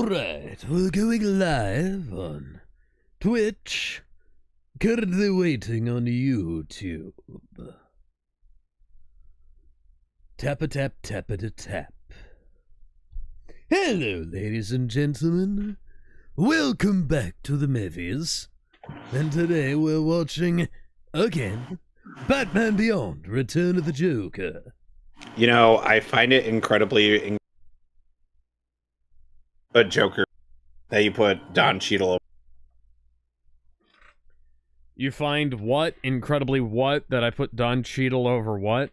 Alright, we're going live on Twitch. Currently waiting on YouTube. Tap-a-tap-tap-a-tap. Hello, ladies and gentlemen. Welcome back to the Mehvies. And today we're watching, again, Batman Beyond, Return of the Joker. You know, I find it incredibly a Joker that you put Don Cheadle over. You find what? Incredibly what? That I put Don Cheadle over what?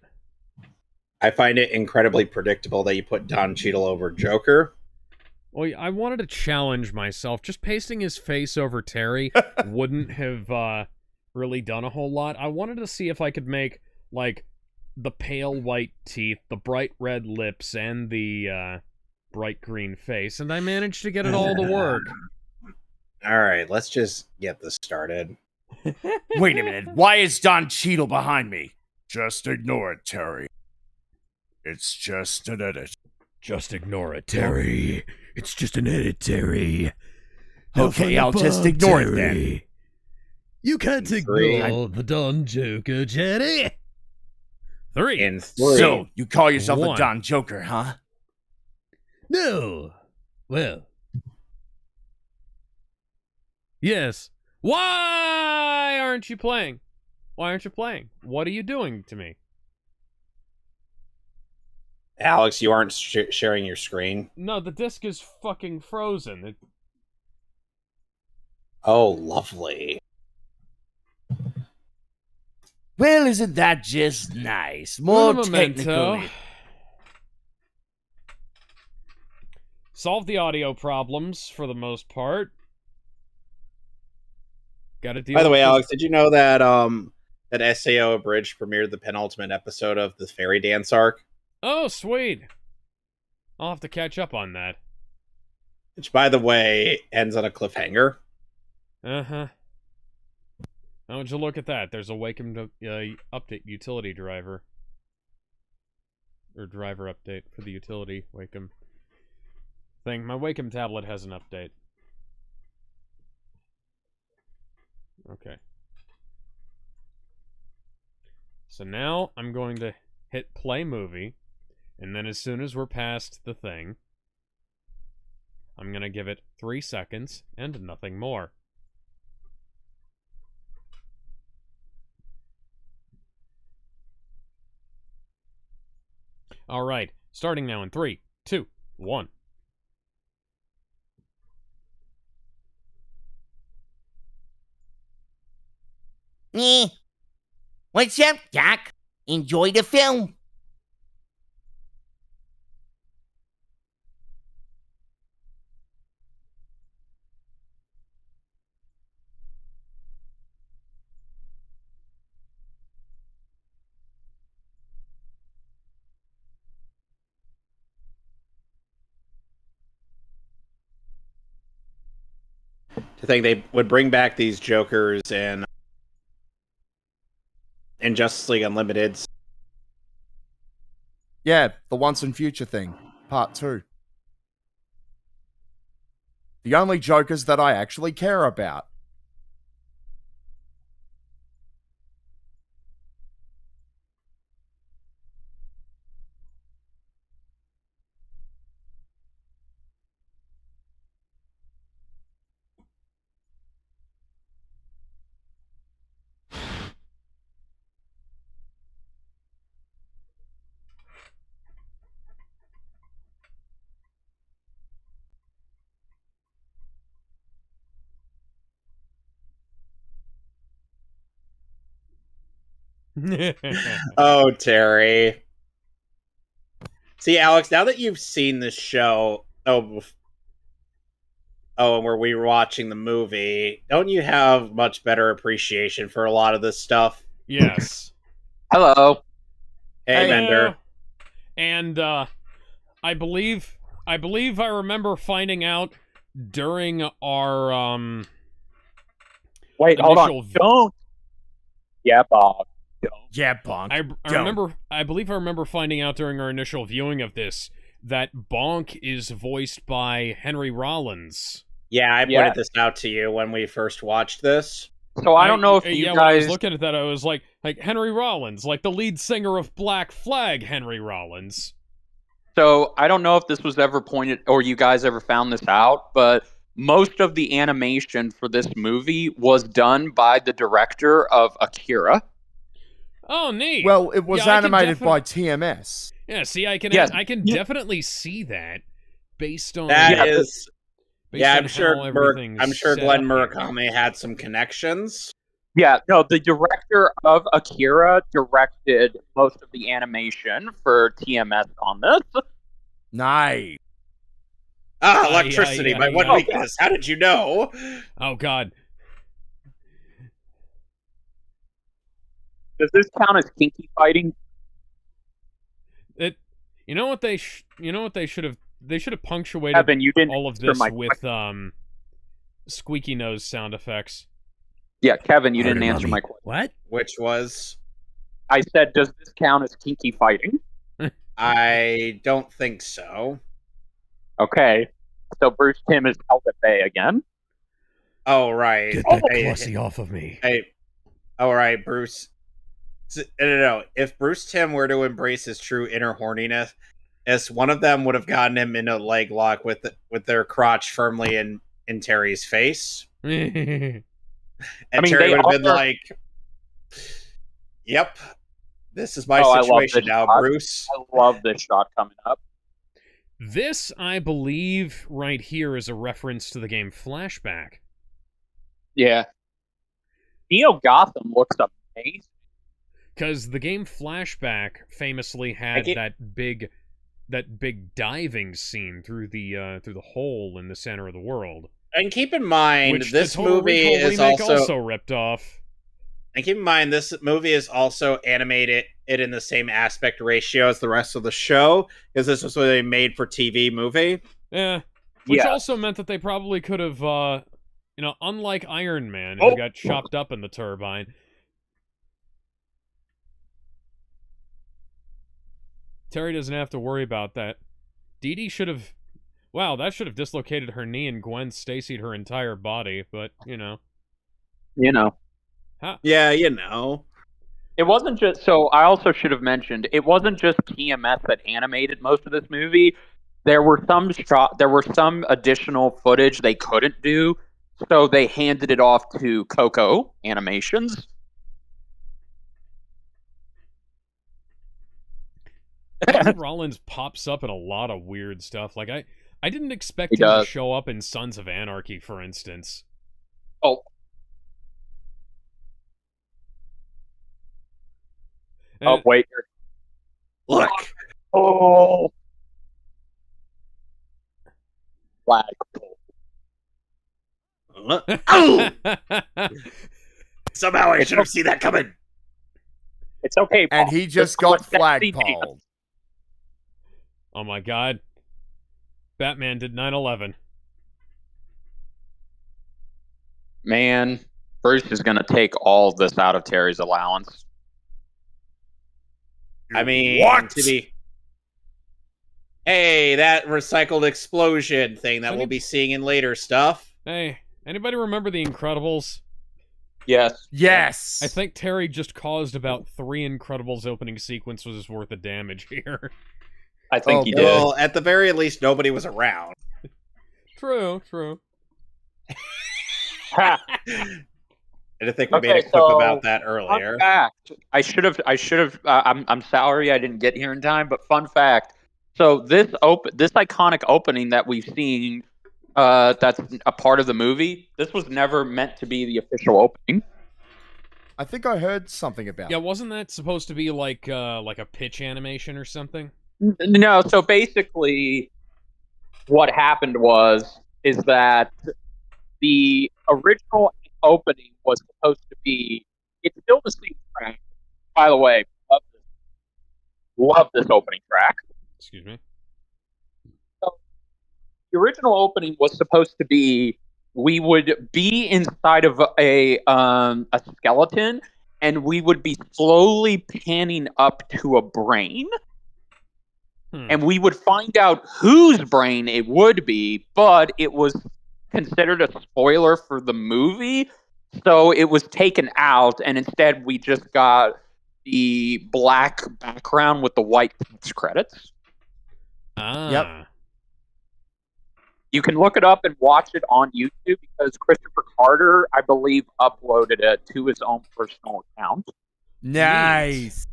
I find it incredibly predictable that you put Don Cheadle over Joker. Well, I wanted to challenge myself. Just pasting his face over Terry wouldn't have really done a whole lot. I wanted to see if I could make, like, the pale white teeth, the bright red lips, and the bright green face, and I managed to get it all to work. Alright, let's just get this started. Wait a minute, why is Don Cheadle behind me? Just ignore it, Terry. It's just an edit. Just ignore it, Terry. It's just an edit, Terry. Okay, I'll just ignore it then. You can't ignore the Don Joker, Jerry. In three. So, you call yourself the One. Don Joker, huh? No. Well. Yes. Why aren't you playing? Why aren't you playing? What are you doing to me? Alex, you aren't sharing your screen. No, the disc is fucking frozen. Oh, lovely. Well, isn't that just nice? More Memento. technically. Solve the audio problems for the most part. Got to deal. By the way, with Alex, did you know that that SAO Abridged premiered the penultimate episode of the Fairy Dance arc? Oh, sweet. I'll have to catch up on that. Which, by the way, ends on a cliffhanger. Uh-huh. How would you look at that? There's a Wacom update utility driver. Or driver update for the utility Wacom thing. My Wacom tablet has an update. Okay. So now I'm going to hit play movie, and then as soon as we're past the thing, I'm going to give it 3 seconds and nothing more. All right, starting now in 3, 2, 1. What's up, Doc? Enjoy the film. To think they would bring back these Jokers in Justice League Unlimited. Yeah, the Once and Future thing. Part 2. The only Jokers that I actually care about. Oh, Terry. See, Alex, now that you've seen this show, and we're rewatching the movie, don't you have much better appreciation for a lot of this stuff? Yes. Hello. Hey, Bender. And I believe I remember finding out during our Wait, hold on. initial Don't. Yeah, Bob. Don't. Yeah, Bonk. I believe I remember finding out during our initial viewing of this that Bonk is voiced by Henry Rollins. Yeah, I Yeah. pointed this out to you when we first watched this. So I don't know if you when I was guys. looking at that, I was like Henry Rollins, like the lead singer of Black Flag, Henry Rollins. So I don't know if this was ever pointed or you guys ever found this out, but most of the animation for this movie was done by the director of Akira. Oh, neat. Well, it was Yeah, I can animated by TMS. Yeah, see, I can Yes. definitely see that based on That is, based yeah, on I'm sure. how everything's I'm sure set Glenn up here. Murakami had some connections. Yeah, no, the director of Akira directed most of the animation for TMS on this. Nice. Ah, Yeah, electricity, yeah, my one yeah. weakness. How did you know? Oh God. Does this count as kinky fighting? You know what they should have punctuated Evan, you didn't all of answer this my with squeaky nose sound effects. Yeah, Kevin, you Pardon, didn't answer mommy. my question. What? Which was, I said, does this count as kinky fighting? I don't think so. Okay, so Bruce Timm is held at bay again. Oh right. Get that Hey, Clossy off of me. Hey, all right, Bruce. No. If Bruce Timm were to embrace his true inner horniness, as one of them would have gotten him in a leg lock with their crotch firmly in Terry's face, and I mean, Terry they would have been are- like, "Yep, this is my Oh, I love situation this now, shot. Bruce." I love this shot coming up. This, I believe, right here is a reference to the game Flashback. Yeah. Neo Gotham looks amazing. Because the game Flashback famously had that big diving scene through the hole in the center of the world. And keep in mind, Which this the Total movie Recall is remake also ripped off. And keep in mind, this movie is also animated it in the same aspect ratio as the rest of the show, because this was a made-for-TV movie. Yeah. Which Yeah. also meant that they probably could have, unlike Iron Man, Oh. who got chopped up in the turbine. Terry doesn't have to worry about that. Dee Dee should have... Wow, that should have dislocated her knee and Gwen Stacy'd her entire body, but, You know. Yeah, you know. It wasn't just so. I also should have mentioned it wasn't just TMS that animated most of this movie. There were some additional footage they couldn't do, so they handed it off to Coco Animations. Henry Rollins pops up in a lot of weird stuff. Like, I didn't expect He him to does. show up in Sons of Anarchy, for instance. Oh, Uh, wait. Look. Oh, flag. Oh! Somehow I should have seen that coming. It's okay, Paul. And he just got Let's let that flagpoled. Oh my god. Batman did 9/11. Man, Bruce is gonna take all this out of Terry's allowance. I mean, What? Hey, that recycled explosion thing that we'll be seeing in later stuff. Hey, anybody remember The Incredibles? Yes. Yes. I think Terry just caused about 3 Incredibles opening sequences worth of damage here. I think Oh, he did. Well, at the very least, nobody was around. True. Ha. I didn't think we made Okay, a clip so, about that Fun earlier. fact. I should have. I'm sorry I didn't get here in time. But fun fact. So this iconic opening that we've seen, that's a part of the movie. This was never meant to be the official opening. I think I heard something about Yeah, it. wasn't that supposed to be like a pitch animation or something? No. So basically, what happened is that the original opening was supposed to be. It's still the same track. By the way, love this opening track. Excuse me. The original opening was supposed to be we would be inside of a skeleton, and we would be slowly panning up to a brain. and we would find out whose brain it would be, but it was considered a spoiler for the movie, so it was taken out, and instead we just got the black background with the white credits. Ah. You can look it up and watch it on YouTube because Christopher Carter, I believe, uploaded it to his own personal account. Nice.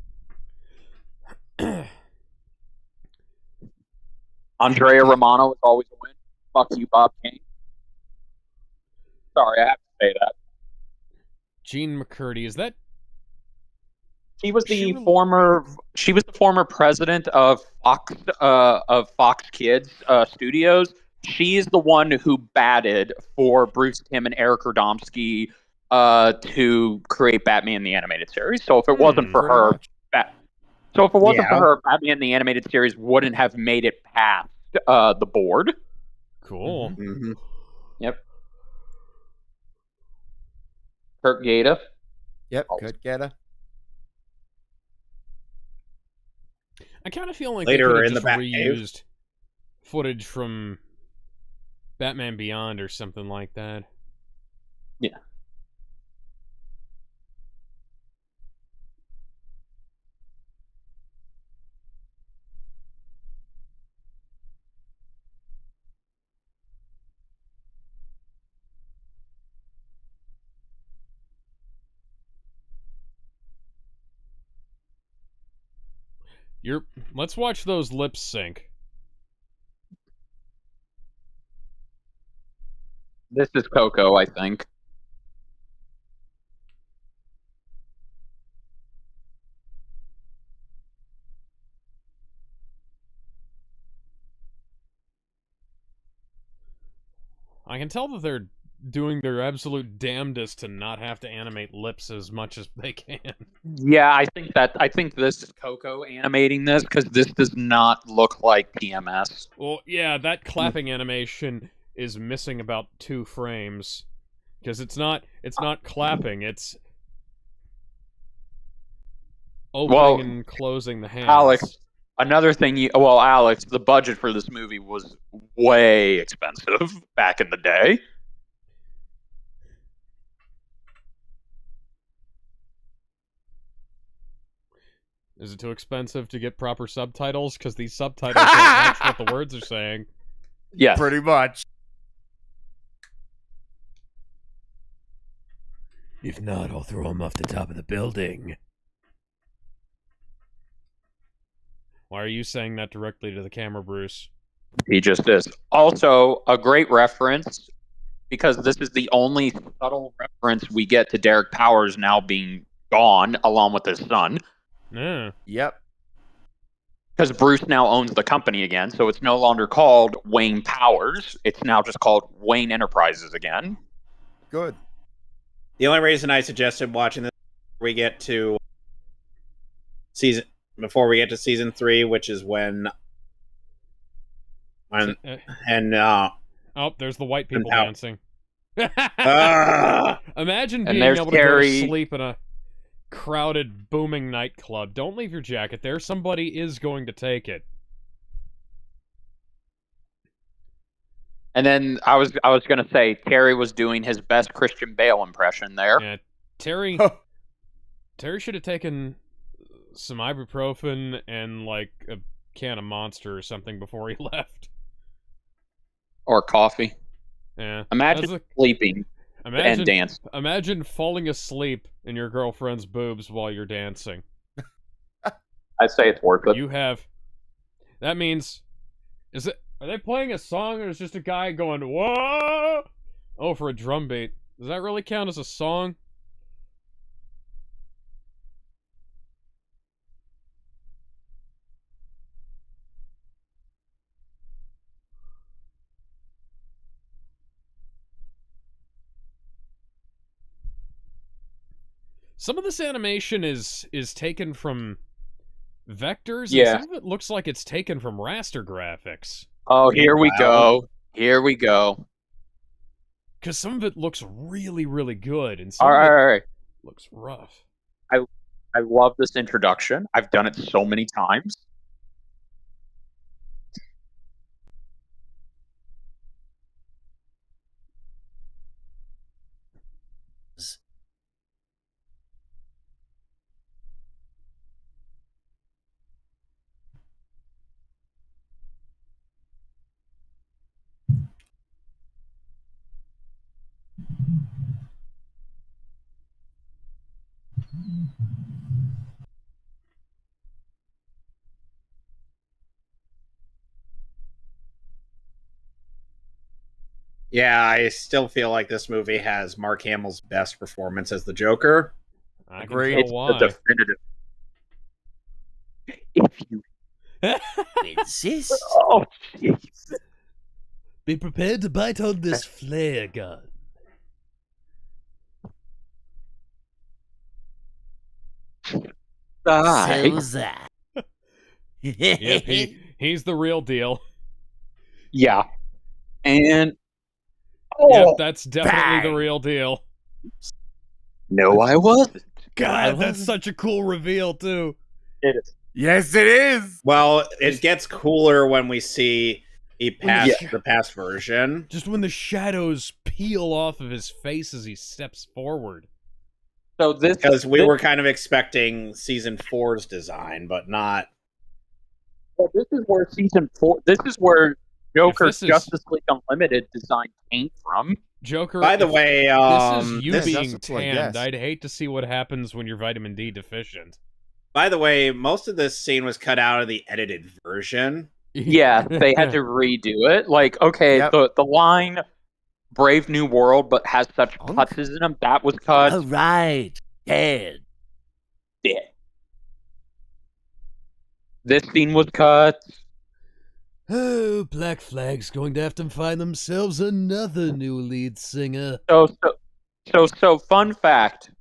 Andrea Romano is always a win. Fuck you, Bob Kane. Sorry, I have to say that. Gene McCurdy, is that? She was the former president of Fox Kids Studios. She's the one who batted for Bruce Timm and Eric Radomski to create Batman the Animated Series. So if it wasn't for her, Batman the Animated Series wouldn't have made it past the board. Cool. Mm-hmm. Yep. Kurt Gaeta. Yep, Kurt Gaeta. I kind of feel like Later they could in have the just Batcave. reused footage from Batman Beyond or something like that. Yeah. Let's watch those lips sync. This is Coco, I think. I can tell that they're doing their absolute damnedest to not have to animate lips as much as they can. Yeah, I think this is Coco animating this because this does not look like PMS. Well, yeah, that clapping animation is missing about 2 frames because it's not clapping, it's opening and closing the hands. Alex, another thing Alex, the budget for this movie was way expensive back in the day. Is it too expensive to get proper subtitles? Because these subtitles don't match what the words are saying. Yes. Pretty much. If not, I'll throw him off the top of the building. Why are you saying that directly to the camera, Bruce? He just is. Also, a great reference, because this is the only subtle reference we get to Derek Powers now being gone, along with his son. Yeah. Yep. Because Bruce now owns the company again, so it's no longer called Wayne Powers. It's now just called Wayne Enterprises again. Good. The only reason I suggested watching this before we get to season 3, which is when Oh, there's the white people how- dancing. Ah! Imagine And being there's able to Terry. go to sleep in a crowded, booming nightclub. Don't leave your jacket there. Somebody is going to take it. And then I was going to say Terry was doing his best Christian Bale impression there. Yeah, Terry should have taken some ibuprofen and like a can of Monster or something before he left. Or coffee. Yeah. Imagine sleeping and dancing. Imagine falling asleep in your girlfriend's boobs while you're dancing. I say it's worth it. That means, are they playing a song or is just a guy going, whoa? Oh, for a drum beat. Does that really count as a song? Some of this animation is taken from vectors, Yeah. and some of it looks like it's taken from raster graphics. Oh, here we Wow. go. Here we go. Because some of it looks really, really good, and some All of it right. looks rough. I love this introduction. I've done it so many times. Yeah, I still feel like this movie has Mark Hamill's best performance as the Joker. I can Agreed. tell It's why. the definitive. If you Insist. oh jeez. Be prepared to bite on this flare gun. So's that. Yep, he's the real deal. Yeah. And Yep, that's definitely the bang. real deal. no, I wasn't. God, that's such a cool reveal too. It is. Yes, it is. Well, it gets cooler when we see the Yeah. past version. Just when the shadows peel off of his face as he steps forward. So this Because we this- were kind of expecting season 4's design, but not. well, this is where season 4. This is where Joker's this is- Justice League Unlimited design came from. Joker, By the if way, this is you this- being that's what I tanned. guess. I'd hate to see what happens when you're vitamin D deficient. most of this scene was cut out of the edited version. Yeah, they had to redo it. Like, okay, Yep. the line Brave New World, but has such cuts in them, that was cut. All right. Dead. Yeah. This scene was cut. Oh, Black Flag's going to have to find themselves another new lead singer. So fun fact.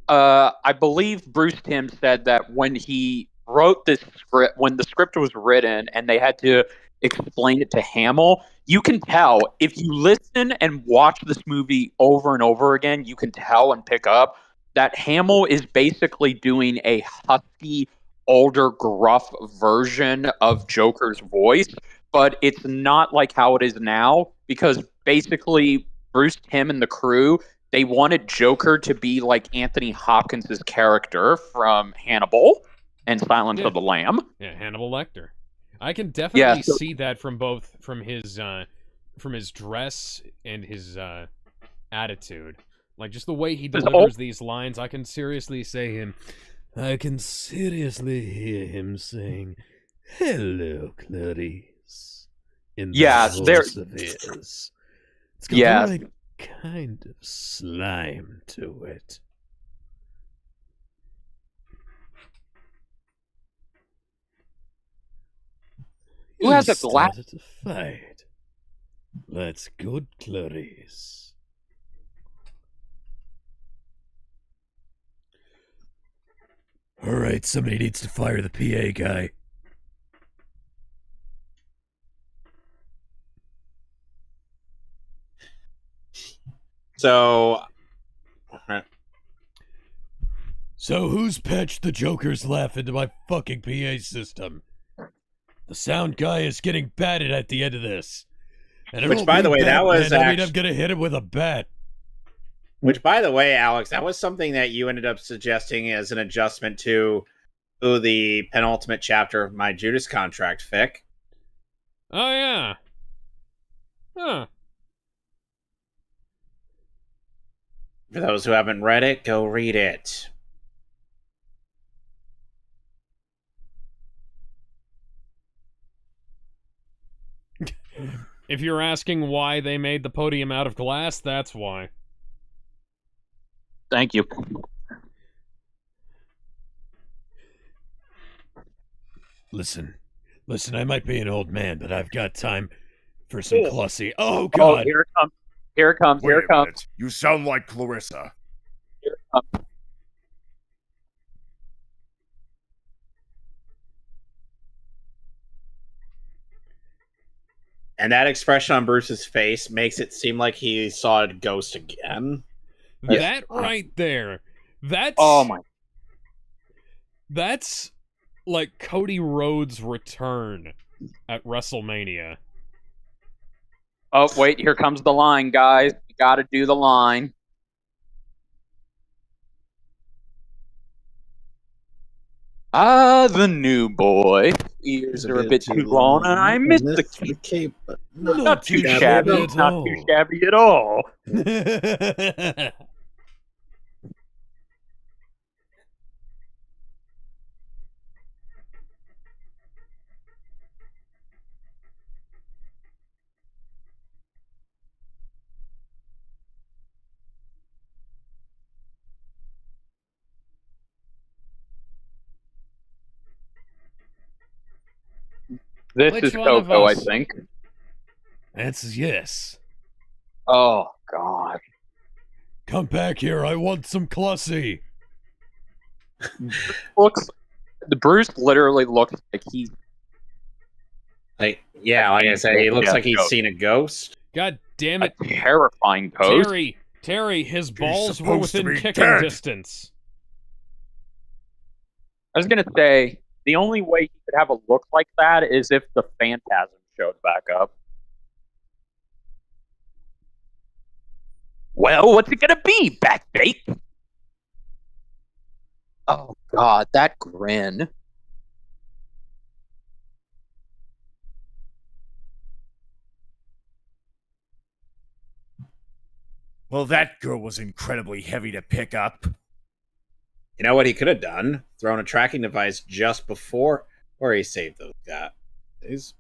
I believe Bruce Timm said that when he wrote this script, when the script was written and they had to explain it to Hamill, you can tell if you listen and watch this movie over and over again, you can tell and pick up that Hamill is basically doing a husky, older, gruff version of Joker's voice, but it's not like how it is now because basically Bruce Timm and the crew, they wanted Joker to be like Anthony Hopkins' character from Hannibal and Silence Yeah. of the Lamb. Yeah, Hannibal Lecter. I can definitely so- see that from his dress and his attitude. Like just the way he His delivers these lines, I can seriously say him. I can seriously hear him saying, "Hello, Clarice," in Yeah, that there- voice of his. It's got Yeah. the right kind of slime to it. Who has You a glass- started a fight. That's good, Clarice. All right, somebody needs to fire the PA guy. So, So who's patched the Joker's laugh into my fucking PA system? The sound guy is getting batted at the end of this. And I Which, don't by the mean way, that was Batman, I mean I'm act- gonna hit him with a bat. which, by the way, Alex, that was something that you ended up suggesting as an adjustment to the penultimate chapter of my Judas Contract fic. Oh yeah. Huh. For those who haven't read it, go read it. If you're asking why they made the podium out of glass, that's why. Thank you. Listen, I might be an old man, but I've got time for some Oh. Clussy. Oh Oh, god! here it comes. Here it comes. Wait Here a it comes. minute. You sound like Clarissa. Here it comes. And that expression on Bruce's face makes it seem like he saw a ghost again. That right there. That's Oh my. That's like Cody Rhodes' return at WrestleMania. Oh, wait. Here comes the line, guys. You got to do the line. Ah, the new boy. Ears are a bit too long, and I miss the cape. cape, but Not too shabby shabby. at Not too shabby at all. This Which is one of Coco, I us? think. That's yes. Oh, God. Come back here. I want some Clussy. The Bruce literally looks like he's Like I said, he looks Yeah, like he's ghost. seen a ghost. God damn a it, terrifying ghost. Terry, his balls were supposed to within be kicking dead. distance. I was gonna say the only way he could have a look like that is if the Phantasm showed back up. Well, what's it gonna be, Backbait? Oh God, that grin. Well, that girl was incredibly heavy to pick up. You know what he could have done? Thrown a tracking device just before, or he saved those guys.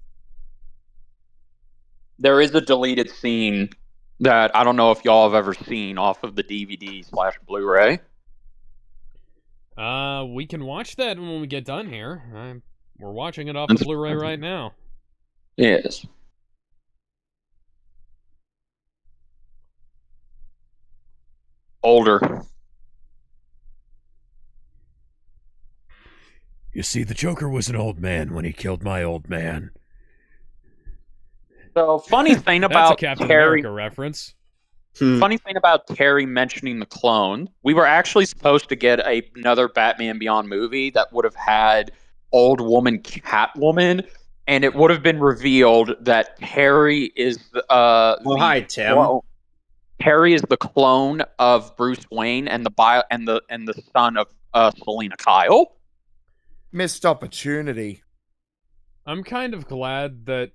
There is a deleted scene that I don't know if y'all have ever seen off of the DVD/Blu-ray. We can watch that when we get done here. We're watching it off That's- the Blu-ray right now. Yes. Older. You see, the Joker was an old man when he killed my old man. So funny thing That's a about Captain Terry. America reference. Funny thing about Terry mentioning the clone, we were actually supposed to get another Batman Beyond movie that would have had old woman Catwoman, and it would have been revealed that Terry is Hi, Tim. Terry is the clone of Bruce Wayne and the son of Selena Kyle. Missed opportunity. I'm kind of glad that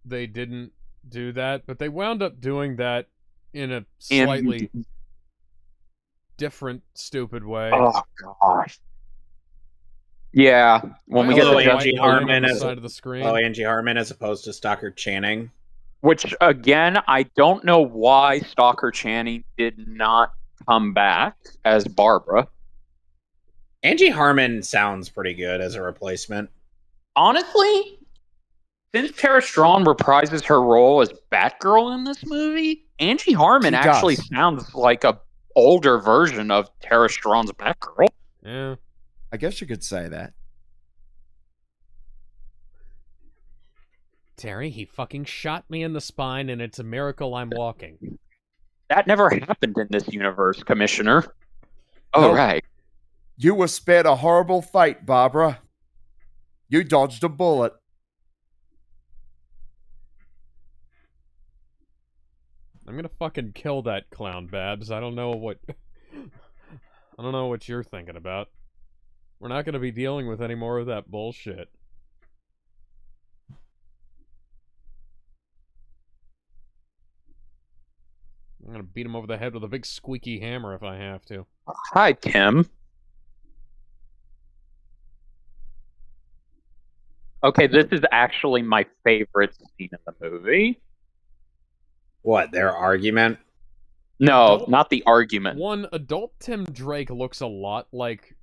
they didn't do that, but they wound up doing that in a slightly different, stupid way. Oh gosh. Yeah, when we Why get is Hello, there to a Angie white line Harmon on the as side of the screen. Angie Harmon as opposed to Stockard Channing. which again, I don't know why Stalker Channing did not come back as Barbara. Angie Harmon sounds pretty good as a replacement. Honestly, since Tara Strong reprises her role as Batgirl in this movie, Angie Harmon She actually does. sounds like a older version of Tara Strong's Batgirl. Yeah. I guess you could say that. Terry, he fucking shot me in the spine, and it's a miracle I'm walking. That never happened in this universe, Commissioner. Oh, Nope. right. You were spared a horrible fate, Barbara. You dodged a bullet. I'm gonna fucking kill that clown, Babs. I don't know what you're thinking about. We're not gonna be dealing with any more of that bullshit. I'm gonna beat him over the head with a big squeaky hammer if I have to. Hi, Tim. Okay, this is actually my favorite scene in the movie. What, their argument? No, Adult- not the argument. One, adult Tim Drake looks a lot like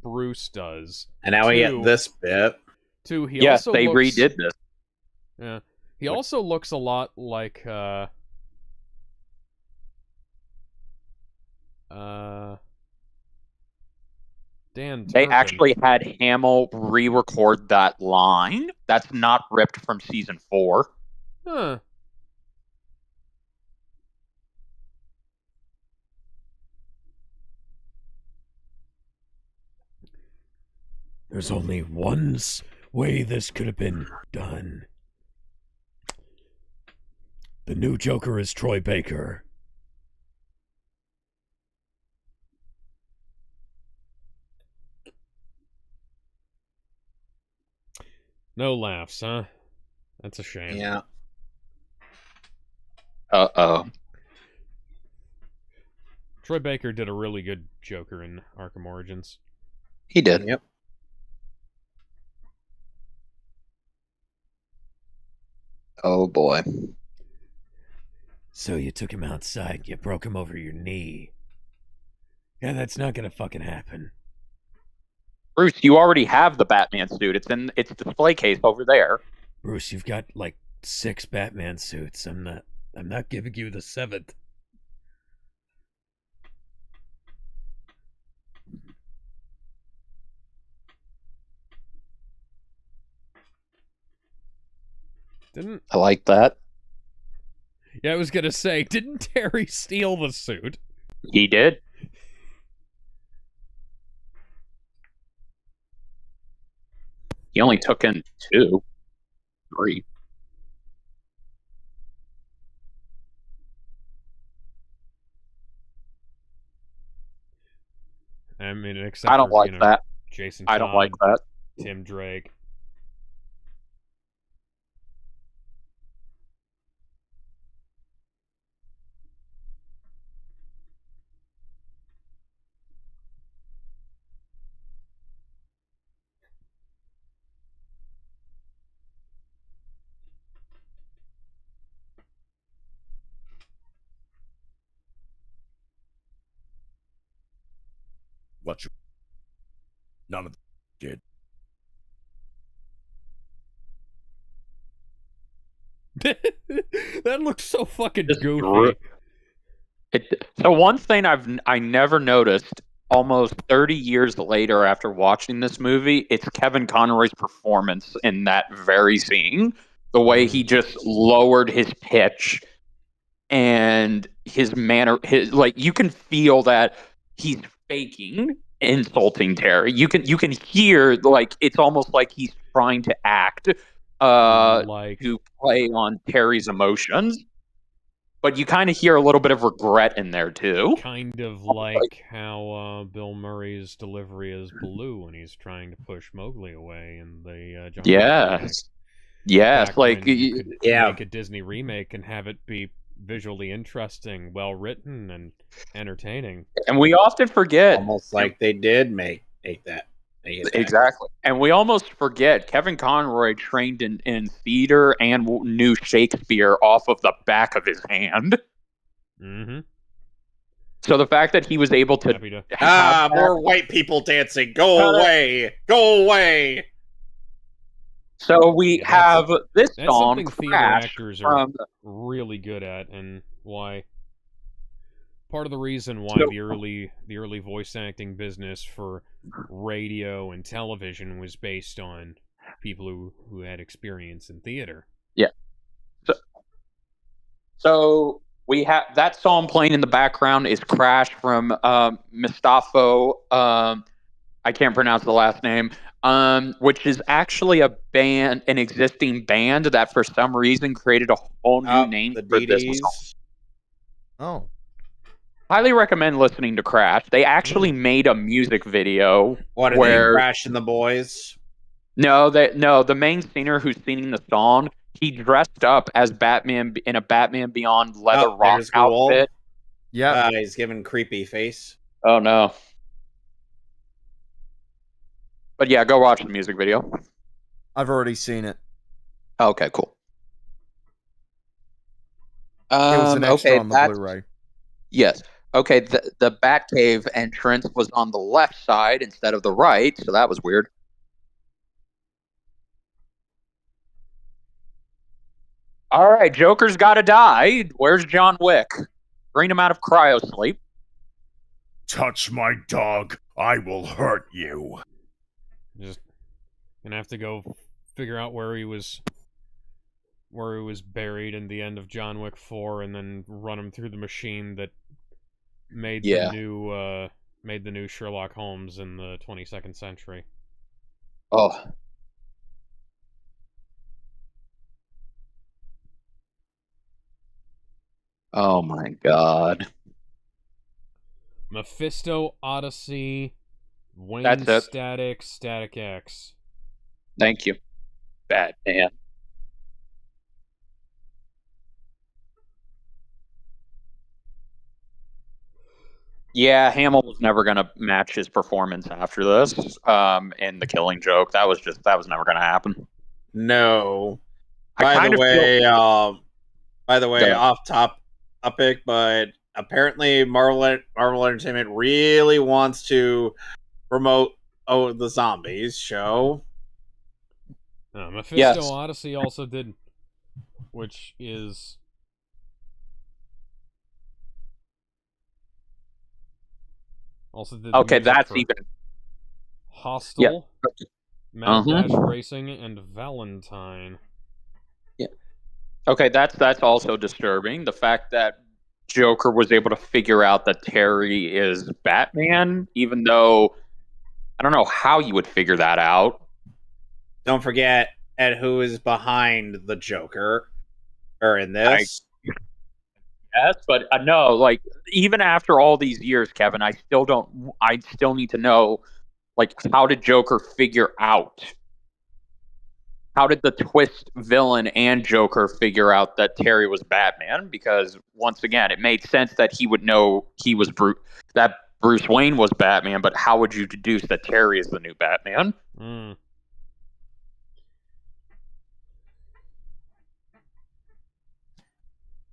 Bruce does. And now we Two- get this bit. Two, he Yes, also they looks... redid this. Yeah. He also looks a lot like, Dan They Turpin. actually had Hamill re-record that line. That's not ripped from season 4. Huh. There's only one way this could have been done. The new Joker is Troy Baker. No laughs, huh? That's a shame. Yeah. Uh-oh. Troy Baker did a really good Joker in Arkham Origins. He did. Yep. Oh, boy. So you took him outside, you broke him over your knee. Yeah, that's not gonna fucking happen. Bruce, you already have the Batman suit. It's in its display case over there. Bruce, you've got like 6 Batman suits. I'm not giving you the 7th. I like that. Yeah, I was gonna say, didn't Terry steal the suit? He did. He only took in 2, 3. I mean, except I don't for, like that. Jason I don't like Todd, that. Tim Drake. What you? None of them did. That looks so fucking Just goofy. So one thing I never noticed almost 30 years later after watching this movie, it's Kevin Conroy's performance in that very scene. The way he just lowered his pitch and his manner, you can feel that he's faking insulting Terry. You can hear it's almost like he's trying to act to play on Terry's emotions. But you kind of hear a little bit of regret in there too. Kind of like how Bill Murray's delivery is Baloo when he's trying to push Mowgli away in the John Wick remake. Yes, Back when you could yeah. make a Disney remake and have it be visually interesting, well written, and entertaining. And we often forget, Almost like they did make that. Exactly. And we almost forget Kevin Conroy trained in theater and knew Shakespeare off of the back of his hand. Mm-hmm. So the fact that he was able to Happy to- Ah, more white people dancing. Go away. Go away. So we have this That's song, something theater Crash, actors are from really good at, and why part of the reason why the early voice acting business for radio and television was based on people who had experience in theater. Yeah. So we have that song playing in the background is Crash from Mustafo. I can't pronounce the last name. Which is actually an existing band that for some reason created a whole new name the for this DDs. song. Oh. Highly recommend listening to Crash. They actually made a music video. What are where they, Crash and the Boys? No, the main singer who's singing the song, he dressed up as Batman in a Batman Beyond leather rock there's Ghoul. outfit. Yeah. He's giving creepy face. Oh no. But yeah, go watch the music video. I've already seen it. Okay, cool. It was an extra on the that's- Blu-ray. Yes. Okay, the Batcave entrance was on the left side instead of the right, so that was weird. All right, Joker's gotta die. Where's John Wick? Bring him out of cryo sleep. Touch my dog, I will hurt you. Just gonna have to go figure out where he was buried in the end of John Wick 4, and then run him through the machine that made the new Sherlock Holmes in the 22nd century. Oh. Oh my god. Mephisto, Odyssey, Wayne That's it. Static, Static X. Thank you, Batman. Yeah, Hamill was never going to match his performance after this. In The Killing Joke, that was never going to happen. No. I By kind the of way, Go. off topic, but apparently Marvel Entertainment really wants to promote the zombies show. Mephisto Yes. Odyssey also did, which is also did the Okay, music that's for even. Hostel, Mad Dash Uh-huh. Racing, and Valentine. Okay, that's also disturbing. The fact that Joker was able to figure out that Terry is Batman, even though I don't know how you would figure that out. Don't forget at who is behind the Joker, or in this. Yes, but no, like even after all these years, Kevin, I still don't. I still need to know, like, how did Joker figure out? How did the twist villain and Joker figure out that Terry was Batman? Because once again, it made sense that he would know he was that Bruce Wayne was Batman, but how would you deduce that Terry is the new Batman? Mm.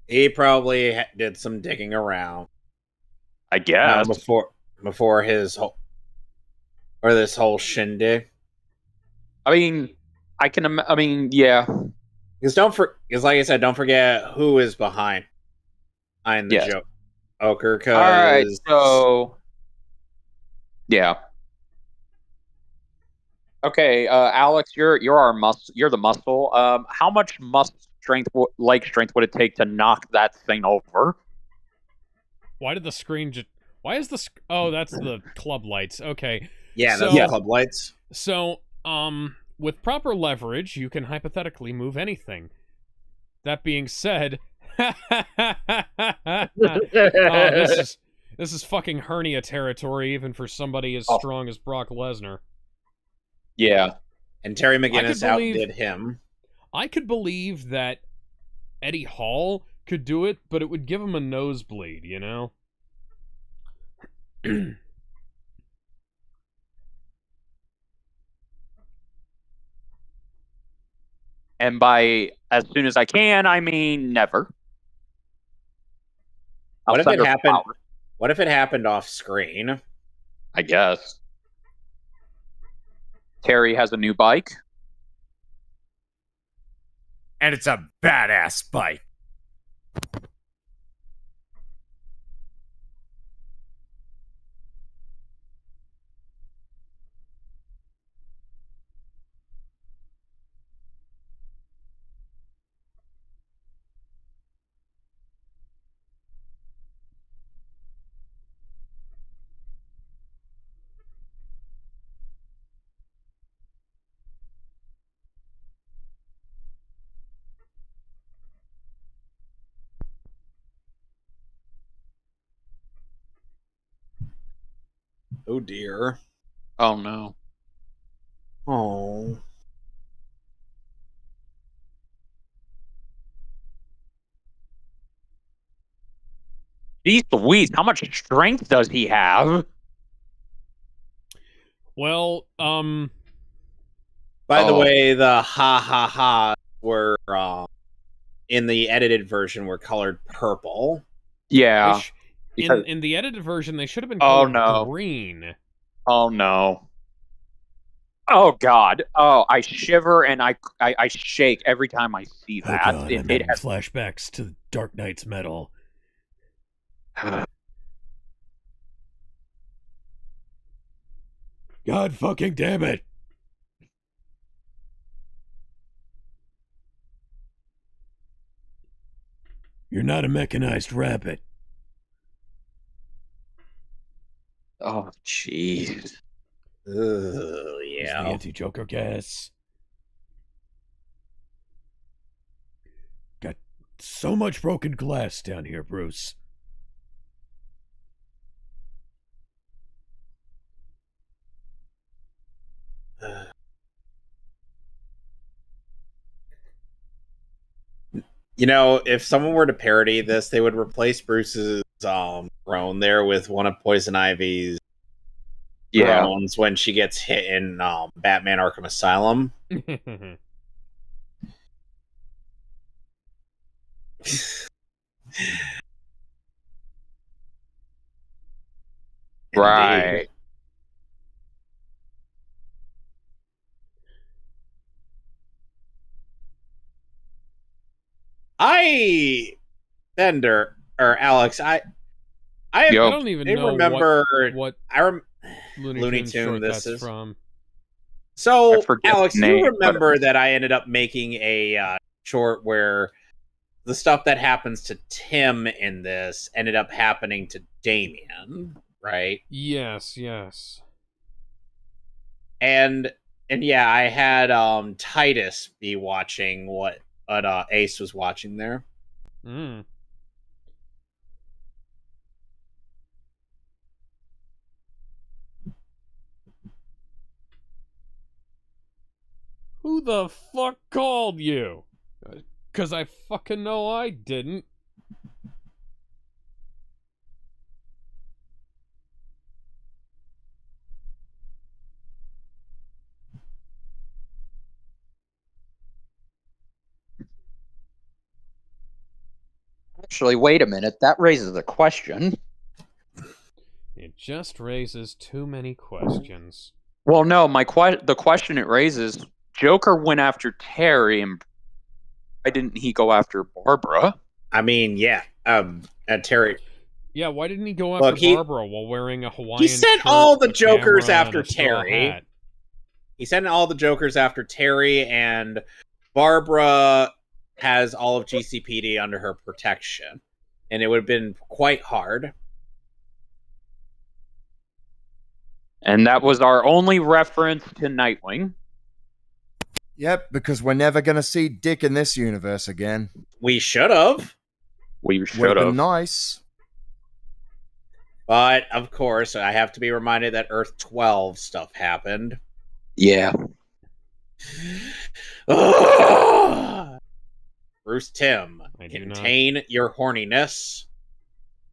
He probably did some digging around. I guess. Before his whole this whole shindig. I mean, I mean, yeah. Because like I said, don't forget who is behind Yes. the Joker. All right, so yeah. Okay, Alex, you're you're the muscle. How much leg strength would it take to knock that thing over? Why did the screen just... Why is the... Oh, that's the club lights. Okay. Yeah, So- that's the club lights. So, with proper leverage, you can hypothetically move anything. That being said... this is fucking hernia territory, even for somebody as strong as Brock Lesnar. Yeah. And Terry McGinnis believe- outdid him. I could believe that Eddie Hall could do it, but it would give him a nosebleed, you know? And by as soon as I can, I mean never. What if Outside it of happened? power, What if it happened off screen? I guess. Terry has a new bike. And it's a badass bike. Oh dear. Oh no. Oh. Jeez Louise, how much strength does he have? Well, By the Oh. way, the ha ha ha were in the edited version were colored purple. Yeah. in the edited version, they should have been Oh, colored no. green. Oh no. Oh god. Oh, I shiver and I shake every time I see Oh that. god, I'm it having has flashbacks to Dark Knight's metal. God fucking damn it! You're not a mechanized rabbit. Oh jeez. It's the Yeah. anti-Joker gas. Got so much broken glass down here, Bruce. You know, if someone were to parody this, they would replace Bruce's groan there with one of Poison Ivy's Yeah. groans when she gets hit in Batman Arkham Asylum. Right. Bender or Alex, I I Yo, don't even I know remember what I rem- Looney Tunes short this that's is. from. I So, forget Alex, the you name, but remember that I ended up making a short where the stuff that happens to Tim in this ended up happening to Damien, right? Yes, yes. And yeah, I had Titus be watching what Ace was watching there. Mm. Who the fuck called you? 'Cause I fucking know I didn't. actually, wait a minute. That raises a question. It just raises too many questions. Well, no, the question it raises: Joker went after Terry, and why didn't he go after Barbara? I mean, yeah, Terry. Yeah, why didn't he go after Look, he Barbara while wearing a Hawaiian he sent shirt, all the a Jokers camera, and after a straw Terry. hat? He sent all the Jokers after Terry, and Barbara has all of GCPD under her protection, and it would have been quite hard. And that was our only reference to Nightwing. Yep, because we're never going to see Dick in this universe again. We should have, We Would should have been have. nice. but of course, I have to be reminded that Earth 12 stuff happened. Yeah. Bruce Tim, I do not. contain your horniness.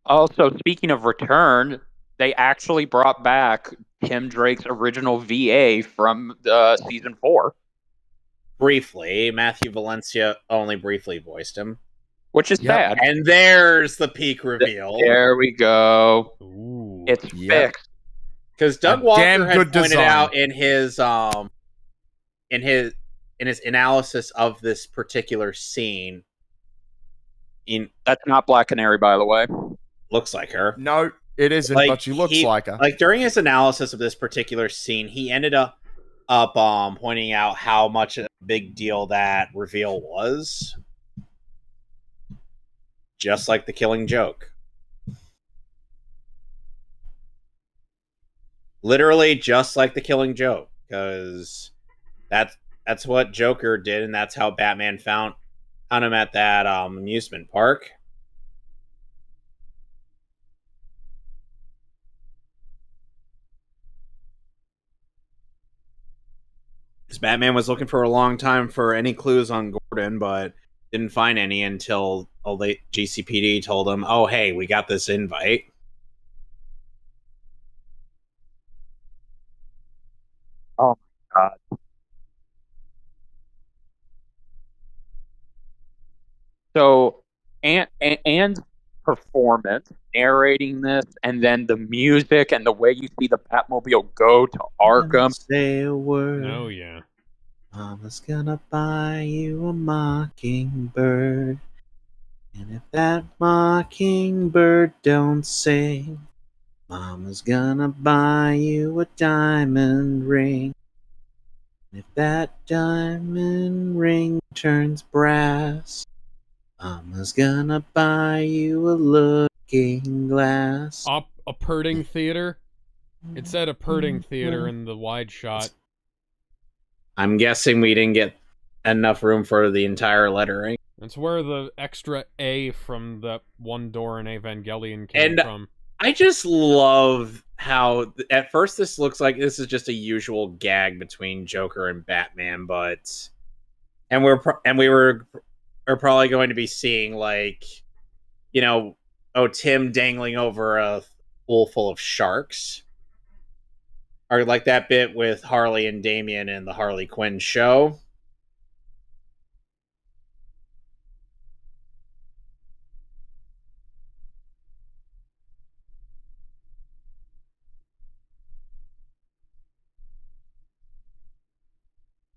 Also, speaking of return, they actually brought back Tim Drake's original VA from season 4, Briefly, Matthew Valencia only briefly voiced him. which is Yep. sad. And there's the peak reveal. There we go. Ooh. It's Yep. fixed. Because Doug A Walker damn had good pointed design. out in his analysis of this particular scene, That's not Black Canary, by the way. looks like her. No, it isn't, Like, but she looks like her. Like during his analysis of this particular scene, he ended up pointing out how much a big deal that reveal was. Just like the Killing Joke. Literally just like the Killing Joke, because that's what Joker did, and that's how Batman found him at that amusement park. Because Batman was looking for a long time for any clues on Gordon, but didn't find any until GCPD told him, "Oh, hey, we got this invite." Oh my god. So, and performance, narrating this, and then the music and the way you see the Batmobile go to Arkham. Say a word. Oh, yeah. Mama's gonna buy you a mockingbird. And if that mockingbird don't sing, Mama's gonna buy you a diamond ring. And if that diamond ring turns brass, Mama's gonna buy you a looking glass. A Perding Theater? It said a Perding Theater in the wide shot. I'm guessing we didn't get enough room for the entire lettering. That's where the extra A from that one door in Evangelion came And from. I just love how at first this looks like this is just a usual gag between Joker and Batman, but we're probably going to be seeing, like, Tim dangling over a pool full of sharks, or like that bit with Harley and Damian in the Harley Quinn show.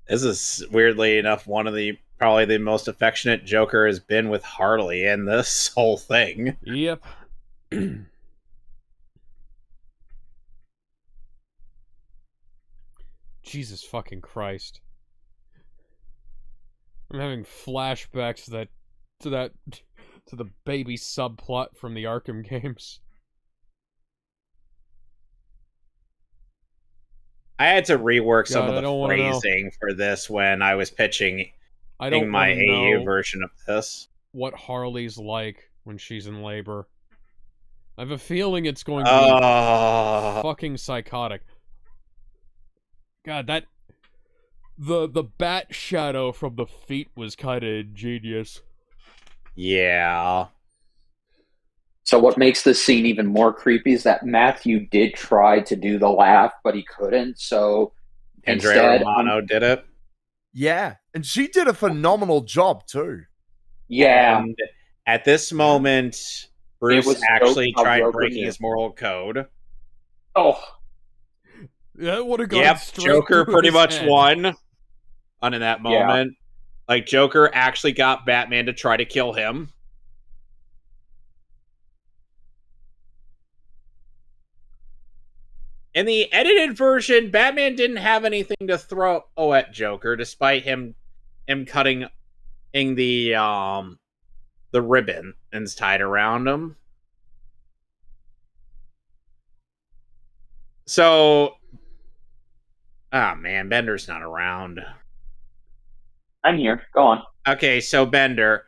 This is weirdly enough one of the probably the most affectionate Joker has been with Harley in this whole thing. Yep. Jesus fucking Christ. I'm having flashbacks to the baby subplot from the Arkham games. I had to rework some God, I of the don't wanna know. phrasing for this when I was pitching I don't my wanna AU know version of this. what Harley's like when she's in labor. I have a feeling it's going to be fucking psychotic. God, that the bat shadow from the feet was kind of ingenious. Yeah. So what makes this scene even more creepy is that Matthew did try to do the laugh, but he couldn't. So Andrea instead, Romano did it. Yeah, and she did a phenomenal job too. yeah, And at this moment, Bruce was actually dope how tried Joker breaking knew. his moral code. oh, That would have gone Yep, straight Joker through pretty his much head. won. On in that Yeah. moment. Like, Joker actually got Batman to try to kill him. In the edited version, Batman didn't have anything to throw at Joker, despite him cutting the ribbons tied around him. So, man, Bender's not around. I'm here. Go on. Okay, so Bender,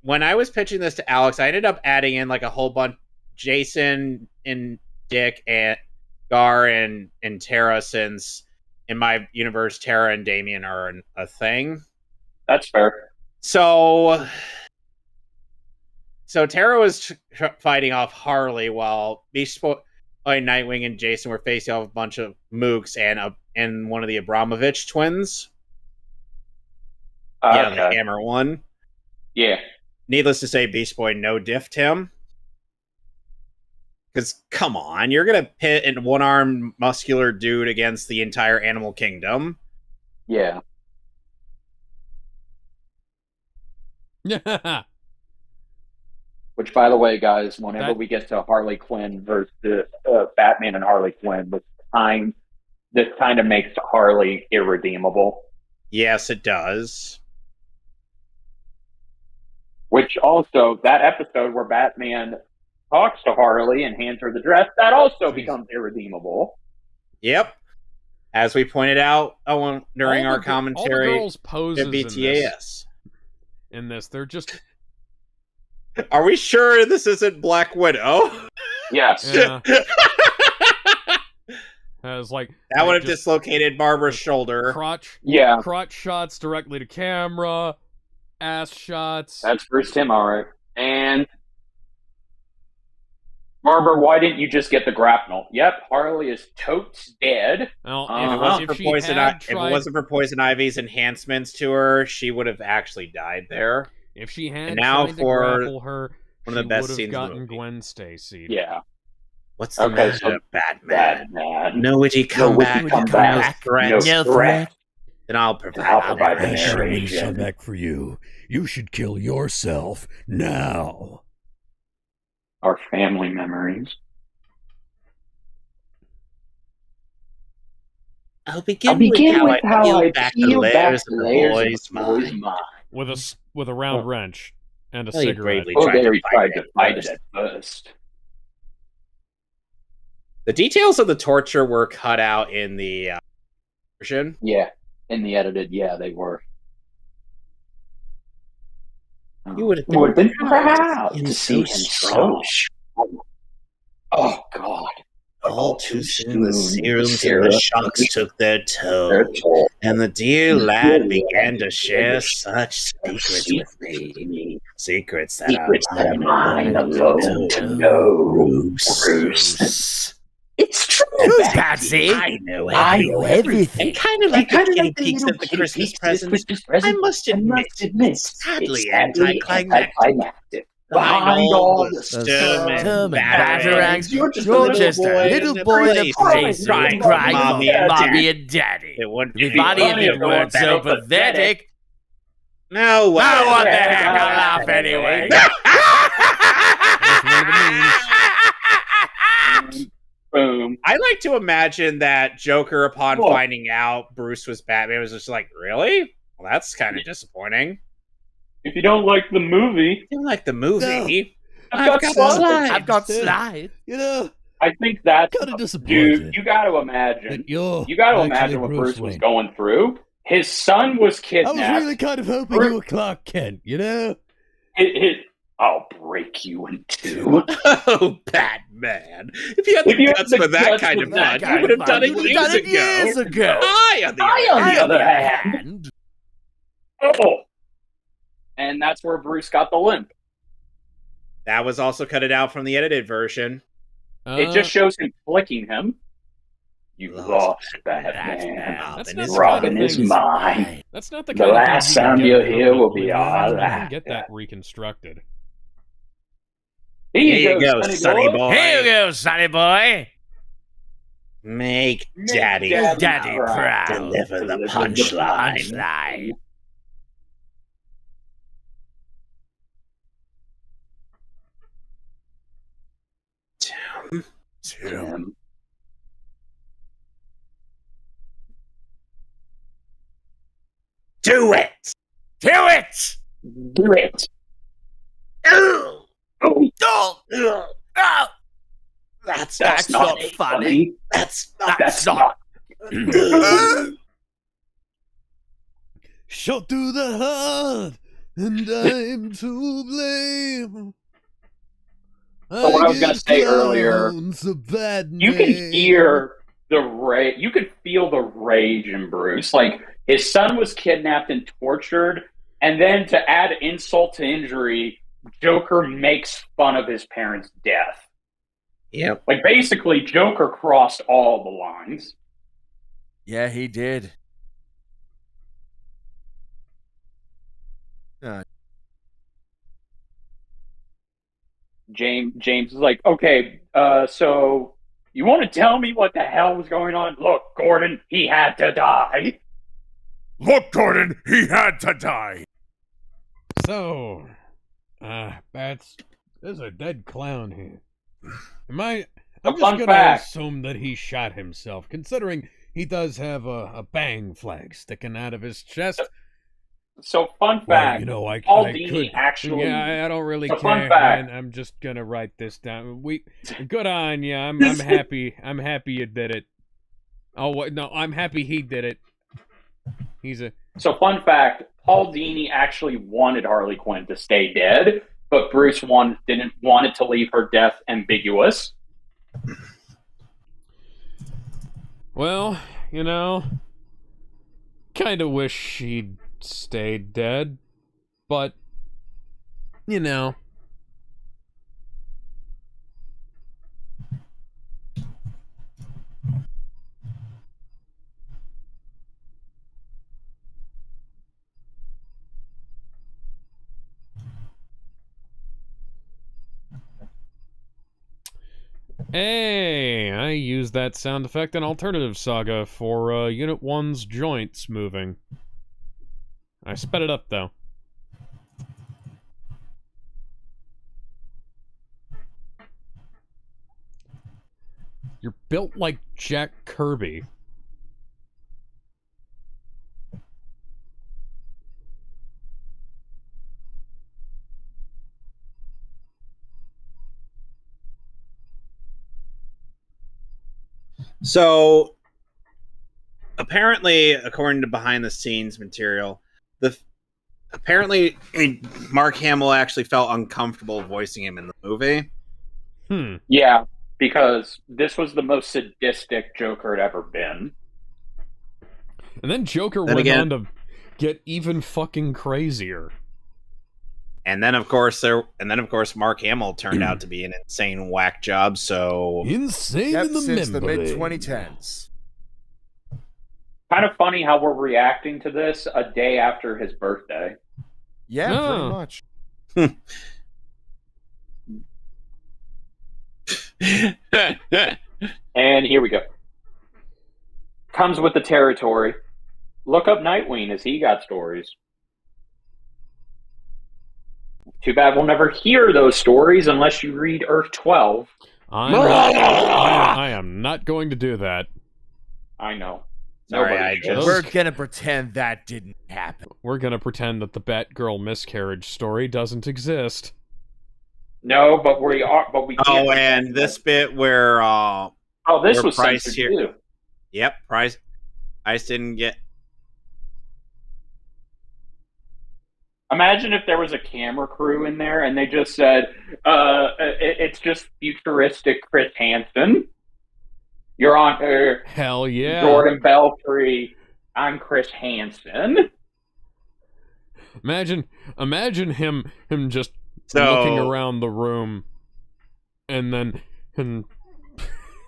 when I was pitching this to Alex, I ended up adding in like a whole bunch, Jason and Dick and Gar and Tara, since in my universe Tara and Damien are a thing. That's fair. So Tara was fighting off Harley while Beast Boy, Nightwing, and Jason were facing off a bunch of mooks and one of the Abramovich twins. Yeah, the Okay. hammer one. Yeah. Needless to say, Beast Boy no-diffed him. Because, come on, you're going to pit a one-armed muscular dude against the entire animal kingdom. Yeah. Which, by the way, guys, whenever we get to Harley Quinn versus Batman and Harley Quinn, this kind of makes Harley irredeemable. Yes, it does. Which also, that episode where Batman talks to Harley and hands her the dress, that also becomes irredeemable. Yep. As we pointed out during our commentary, all the girls' poses at BTAS. in this, they're just... Are we sure this isn't Black Widow? Yes. Yeah. It's like That would have dislocated Barbara's shoulder. crotch shots directly to camera, ass shots. That's Bruce Timm, all right. And Barbara, why didn't you just get the grapnel? Yep, Harley is totes dead. Well, If it wasn't for Poison Ivy's enhancements to her, she would have actually died there. If she had And now tried to for grapple her, one of the she best would have scenes in the gotten movie. Gwen Stacy. Yeah. What's the matter, Batman? Batman. No, would you come back? No threat. No threat. Then I'll provide I the shall narration. come back for you. You should kill yourself now. Our family memories. I'll begin with how I peel back the layers of the boy's mind. With a round wrench and a Well, you cigarette. bravely Oh, there he tried tried to to fight first. it at first. The details of the torture were cut out in the version. Yeah. In the edited, yeah, they were. You would have been proud to see him so strong. Oh, God. All too soon, the serums and the shocks took their toll, and the dear lad began to share such secrets with me. Secrets that I'm mine alone to know, Bruce. It's true, Patsy. I know everything. And kind of like the guinea pigs at the Christmas presents, I must admit, it's sadly anticlimactic. Behind all the sturm and batarangs, You're just just a little boy in a place crying for mommy and daddy. It wouldn't Everybody, if it weren't so pathetic. No way. Oh, what the heck? I laugh anyway. Boom. I like to imagine that Joker, upon Whoa. finding out Bruce was Batman, was just like, really? Well, that's kind of disappointing. If you don't like the movie, You like the movie? I've got slides. I've got slides. You know, I think that's kind of disappointed. dude. You got to imagine. that you're You got to actually imagine what Bruce was Wayne. going through. His son was I kidnapped. was really kind of hoping you were Clark Kent, you know? I'll break you in two. Oh, Batman! If you had the guts for that kind of fun, you would have done it years ago. I, on the other hand. Oh. And that's where Bruce got the limp. That was also cut it out from the edited version. It just shows him flicking him. You Lost lost Batman. That's not the Robin kind of is thing- mine. That's not the The kind of last thing sound can you get hear will be permanently. all You that. can get that reconstructed. Here you go, Sonny boy. Here you go, sonny boy. Make Make Daddy, Daddy proud. deliver the Deliver the punchline. Punchline. Tim. Do it! Do it! Do it. Ugh. Oh, Oh, oh, That's that's not funny. That's That's not. Shot through the heart, and I'm to blame. So what I was gonna say earlier, you can hear the rage. You could feel the rage in Bruce. Like his son was kidnapped and tortured, and then to add insult to injury, Joker makes fun of his parents' death. Yep. Like basically, Joker crossed all the lines. Yeah, he did. James is like, okay, so you want to tell me what the hell was going on? Look, Gordon, he had to die. Look, Gordon, he had to die. So, Bats, there's a dead clown here. I'm just fun gonna fact. assume that he shot himself, considering he does have a bang flag sticking out of his chest. So fun Well, fact, you know, I Paul could. Dini actually. Yeah, I don't really It's a fun care. fact. Man. I'm just gonna write this down. Good on you. I'm happy. I'm happy you did it. Oh no, I'm happy he did it. So fun fact, Paul Dini actually wanted Harley Quinn to stay dead, but Bruce didn't want it to leave her death ambiguous. Well, you know, kind of wish she'd stayed dead, but you know. Hey, I used that sound effect in Alternative Saga for Unit 1's joints moving. I sped it up, though. You're built like Jack Kirby. So, apparently, according to behind-the-scenes material, apparently Mark Hamill actually felt uncomfortable voicing him in the movie. Yeah, because this was the most sadistic Joker had ever been. And then Joker went on to get even fucking crazier. And then, of course, Mark Hamill turned out to be an insane whack job. So insane Yep, in the since the membrane. mid-2010s. Kind of funny how we're reacting to this a day after his birthday. Yeah, No. pretty much. And here we go. Comes with the territory. Look up Nightwing as he got stories. Too bad we'll never hear those stories unless you read Earth 12. I am not going to do that. I know. Sorry, Nobody I should. just- We're gonna pretend that didn't happen. We're gonna pretend that the Batgirl miscarriage story doesn't exist. No, but we are. But we. Can't Oh, and this bit where this where was Price censored here- too. Yep, Price didn't get. Imagine if there was a camera crew in there and they just said, "It's just futuristic Chris Hansen. You're on Hell yeah. Jordan Belfry. I'm Chris Hansen." Imagine him just So- looking around the room, and then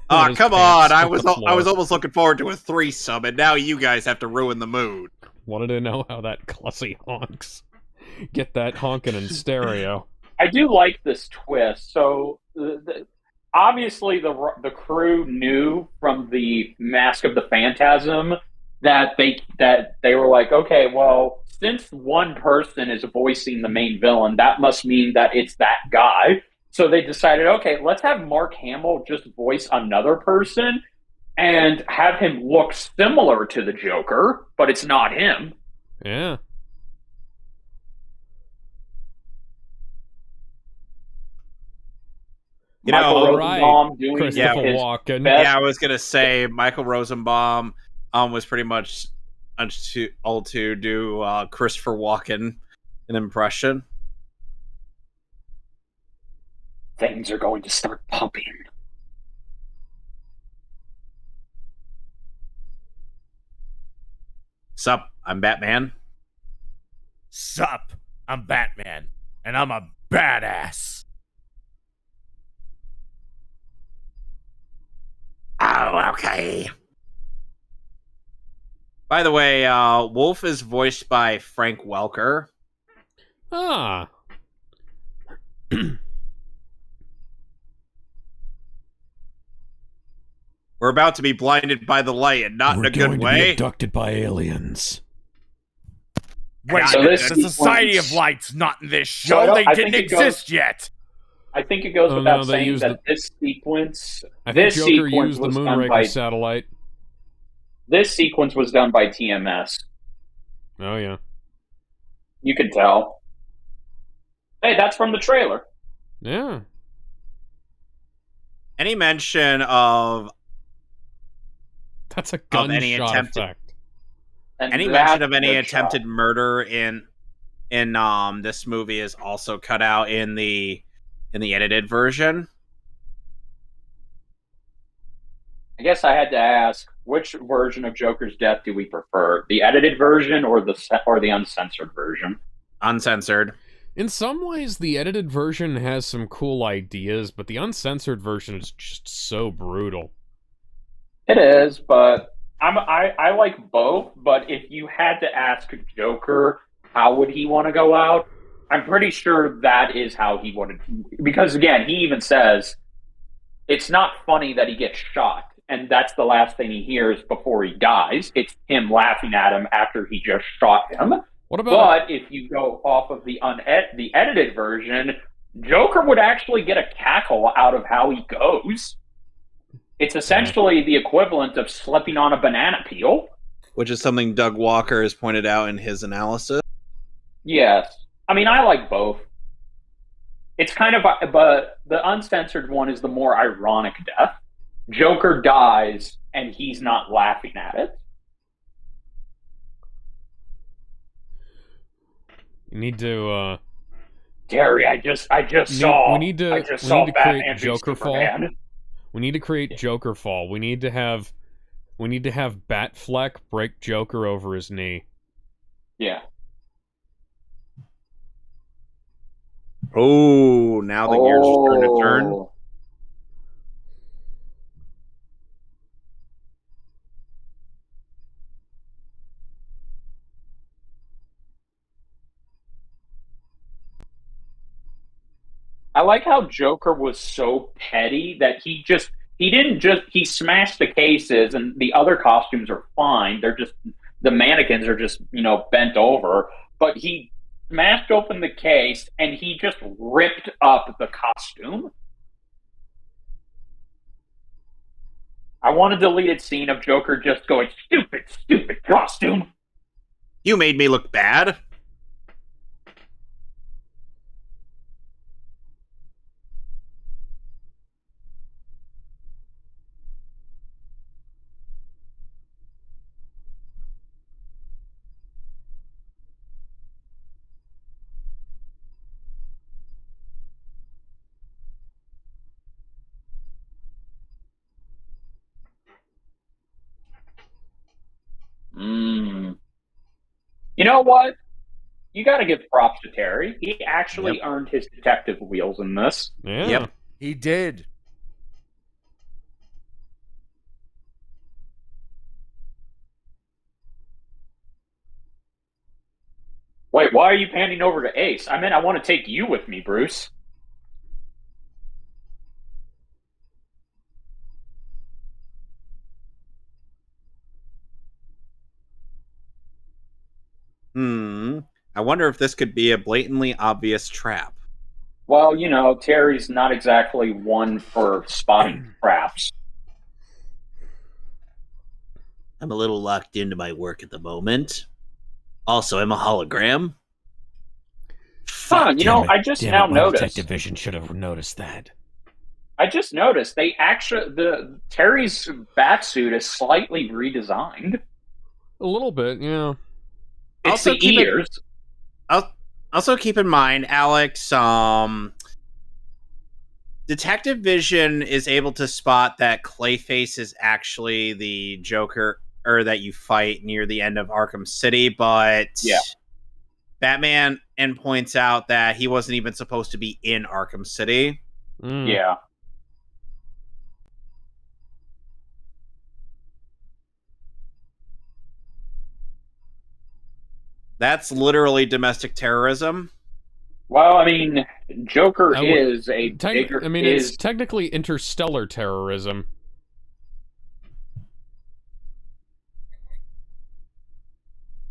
Oh, his come pants on! I hit was the I was floor. almost looking forward to a threesome, and now you guys have to ruin the mood. Wanted to know how that Clussy honks. Get that honking in stereo. I do like this twist. So, obviously, the crew knew from the Mask of the Phantasm that they were like, okay, well, since one person is voicing the main villain, that must mean that it's that guy. So they decided, okay, let's have Mark Hamill just voice another person and have him look similar to the Joker, but it's not him. Yeah. You know, Michael alright, Rosenbaum doing Christopher his Walken. best. Yeah, I was gonna say Michael Rosenbaum was pretty much all to do Christopher Walken an impression. Things are going to start pumping. Sup, I'm Batman. Sup, I'm Batman, and I'm a badass. Oh, okay. By the way, Wolf is voiced by Frank Welker. Ah. We're about to be blinded by the light, and not in a good way. abducted by aliens. Wait, So this the sequence- Society of Light's not in this So I show. don't- They I didn't think it goes- exist yet. I think it goes Oh, without no, they saying used that this sequence, I think this Joker sequence used the was done Moonraker by satellite. this sequence was done by TMS. Oh yeah. You can tell. Hey, that's from the trailer. Yeah. Any mention of That's a gunshot any attempted- effect. And any that's mention of any the shot. attempted murder in this movie is also cut out in the edited version. I guess I had to ask, which version of Joker's death do we prefer? The edited version or the uncensored version? Uncensored. In some ways, the edited version has some cool ideas, but the uncensored version is just so brutal. It is, but I like both. But if you had to ask Joker how would he want to go out, I'm pretty sure that is how he wanted. Because again, he even says it's not funny that he gets shot, and that's the last thing he hears before he dies. It's him laughing at him after he just shot him. What about But if you go off of the edited version, Joker would actually get a cackle out of how he goes. It's essentially the equivalent of slipping on a banana peel. Which is something Doug Walker has pointed out in his analysis. Yes. I mean, I like both. It's kind of, but the uncensored one is the more ironic death. Joker dies, and he's not laughing at it. you need to Gary, I just saw. we need to Batman create v Joker Fall. Superman. We need to create Joker Fall. We need to have Batfleck break Joker over his knee. Yeah. Oh, now the gears are starting to turn. Oh. I like how Joker was so petty that he smashed the cases, and the other costumes are fine. They're just, the mannequins are just, bent over. But he smashed open the case and he just ripped up the costume. I want a deleted scene of Joker just going, stupid, stupid costume. You made me look bad. You know what? You got to give props to Terry. He actually earned his detective wheels in this. Yeah. Yep. He did. Wait, why are you panning over to Ace? I mean, I want to take you with me, Bruce. I wonder if this could be a blatantly obvious trap. Well, you know, Terry's not exactly one for spotting traps. I'm a little locked into my work at the moment. Also, I'm a hologram. Huh, you know, I just now noticed. Detective Vision should have noticed that. I just noticed the Terry's batsuit is slightly redesigned. A little bit, yeah. It's Also, the ears. Also, keep in mind, Alex, Detective Vision is able to spot that Clayface is actually the Joker, or that you fight near the end of Arkham City, but Batman points out that he wasn't even supposed to be in Arkham City. Yeah. That's literally domestic terrorism. Well, I mean, Joker is a bigger... it's technically interstellar terrorism.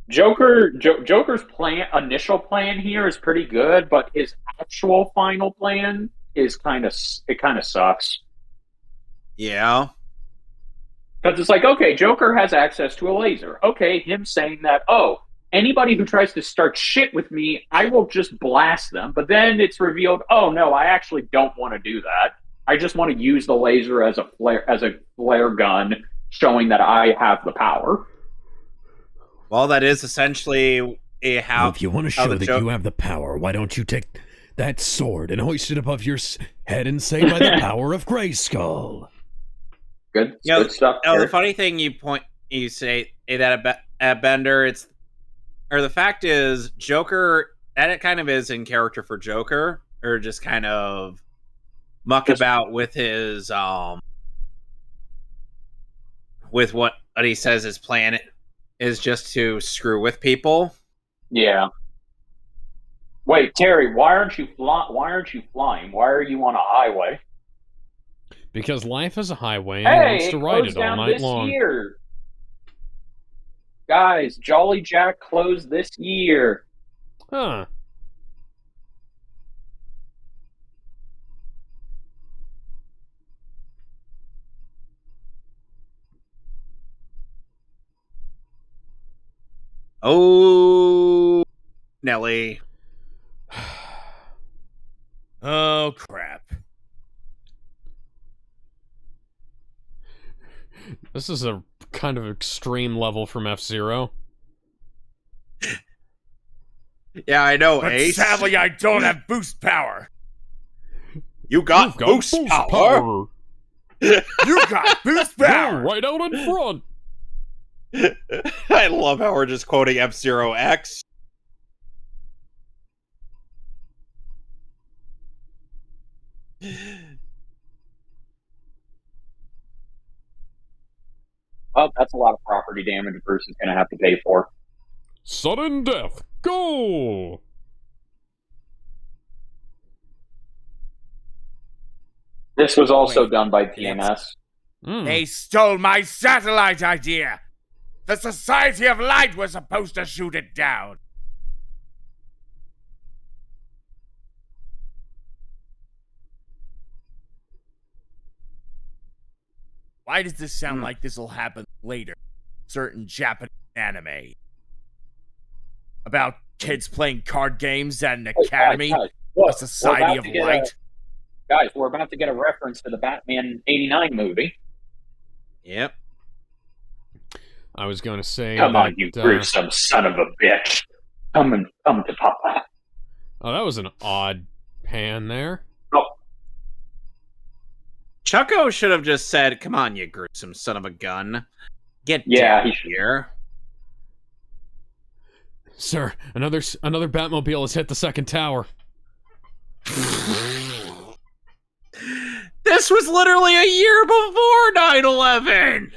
Joker's initial plan here is pretty good, but his actual final plan is kind of sucks. Yeah. Because it's like, okay, Joker has access to a laser. Okay, him saying that, anybody who tries to start shit with me, I will just blast them. But then it's revealed, oh no, I actually don't want to do that. I just want to use the laser as a flare gun, showing that I have the power. Well, that is essentially how. If you want to show that you have the power, why don't you take that sword and hoist it above your head and say, "By the power of Grayskull"? Good stuff. The funny thing you say that at Bender, the fact is, Joker, that it kind of is in character for Joker, or just kind of muck about with his with what he says his plan is, just to screw with people. Yeah. Wait, Terry, why aren't you flying? Why are you on a highway? Because life is a highway and he wants to ride it all night long. Year. Guys, Jolly Jack closed this year. Huh. Oh, Nelly. Oh, crap. This is a kind of extreme level from F-Zero. Yeah, I know, But Ace. sadly, I don't have boost power. You've got boost power. You got boost power. You're right out in front. I love how we're just quoting F-Zero X. Oh, that's a lot of property damage Bruce is going to have to pay for. Sudden death. Go! This was also done by TNS. They stole my satellite idea. The Society of Light was supposed to shoot it down. Why does this sound like this will happen later? Certain Japanese anime. About kids playing card games at an academy? Guys, look, A society of light? Guys, we're about to get a reference to the Batman 89 movie. Yep. I was going to say Come that, on, you gruesome son of a bitch. Come to Papa. Oh, that was an odd pan there. Chucko should have just said, "Come on, you gruesome son of a gun. Get down here." Sir, another Batmobile has hit the second tower. This was literally a year before 9/11!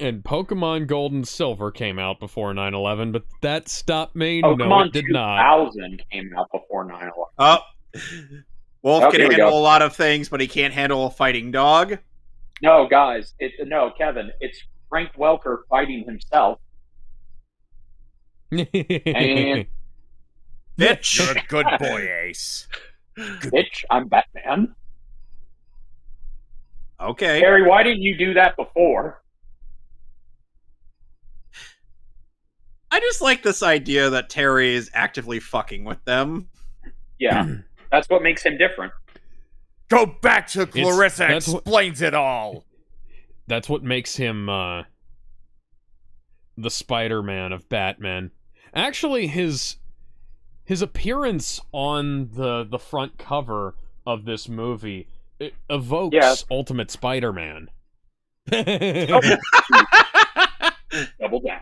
And Pokemon Gold and Silver came out before 9/11, but that stopped me. Pokemon No, it did not. 2000 came out before 9/11. Oh. Wolf can here we handle go. a lot of things, but he can't handle a fighting dog. No, guys. No, Kevin. It's Frank Welker fighting himself. And Bitch! You're a good boy, Ace. bitch, I'm Batman. Okay. Harry, why didn't you do that before? I just like this idea that Terry is actively fucking with them. Yeah, that's what makes him different. Go back to Clarissa that's explains it all. That's what makes him the Spider-Man of Batman. Actually, his appearance on the front cover of this movie evokes Ultimate Spider-Man. Double down.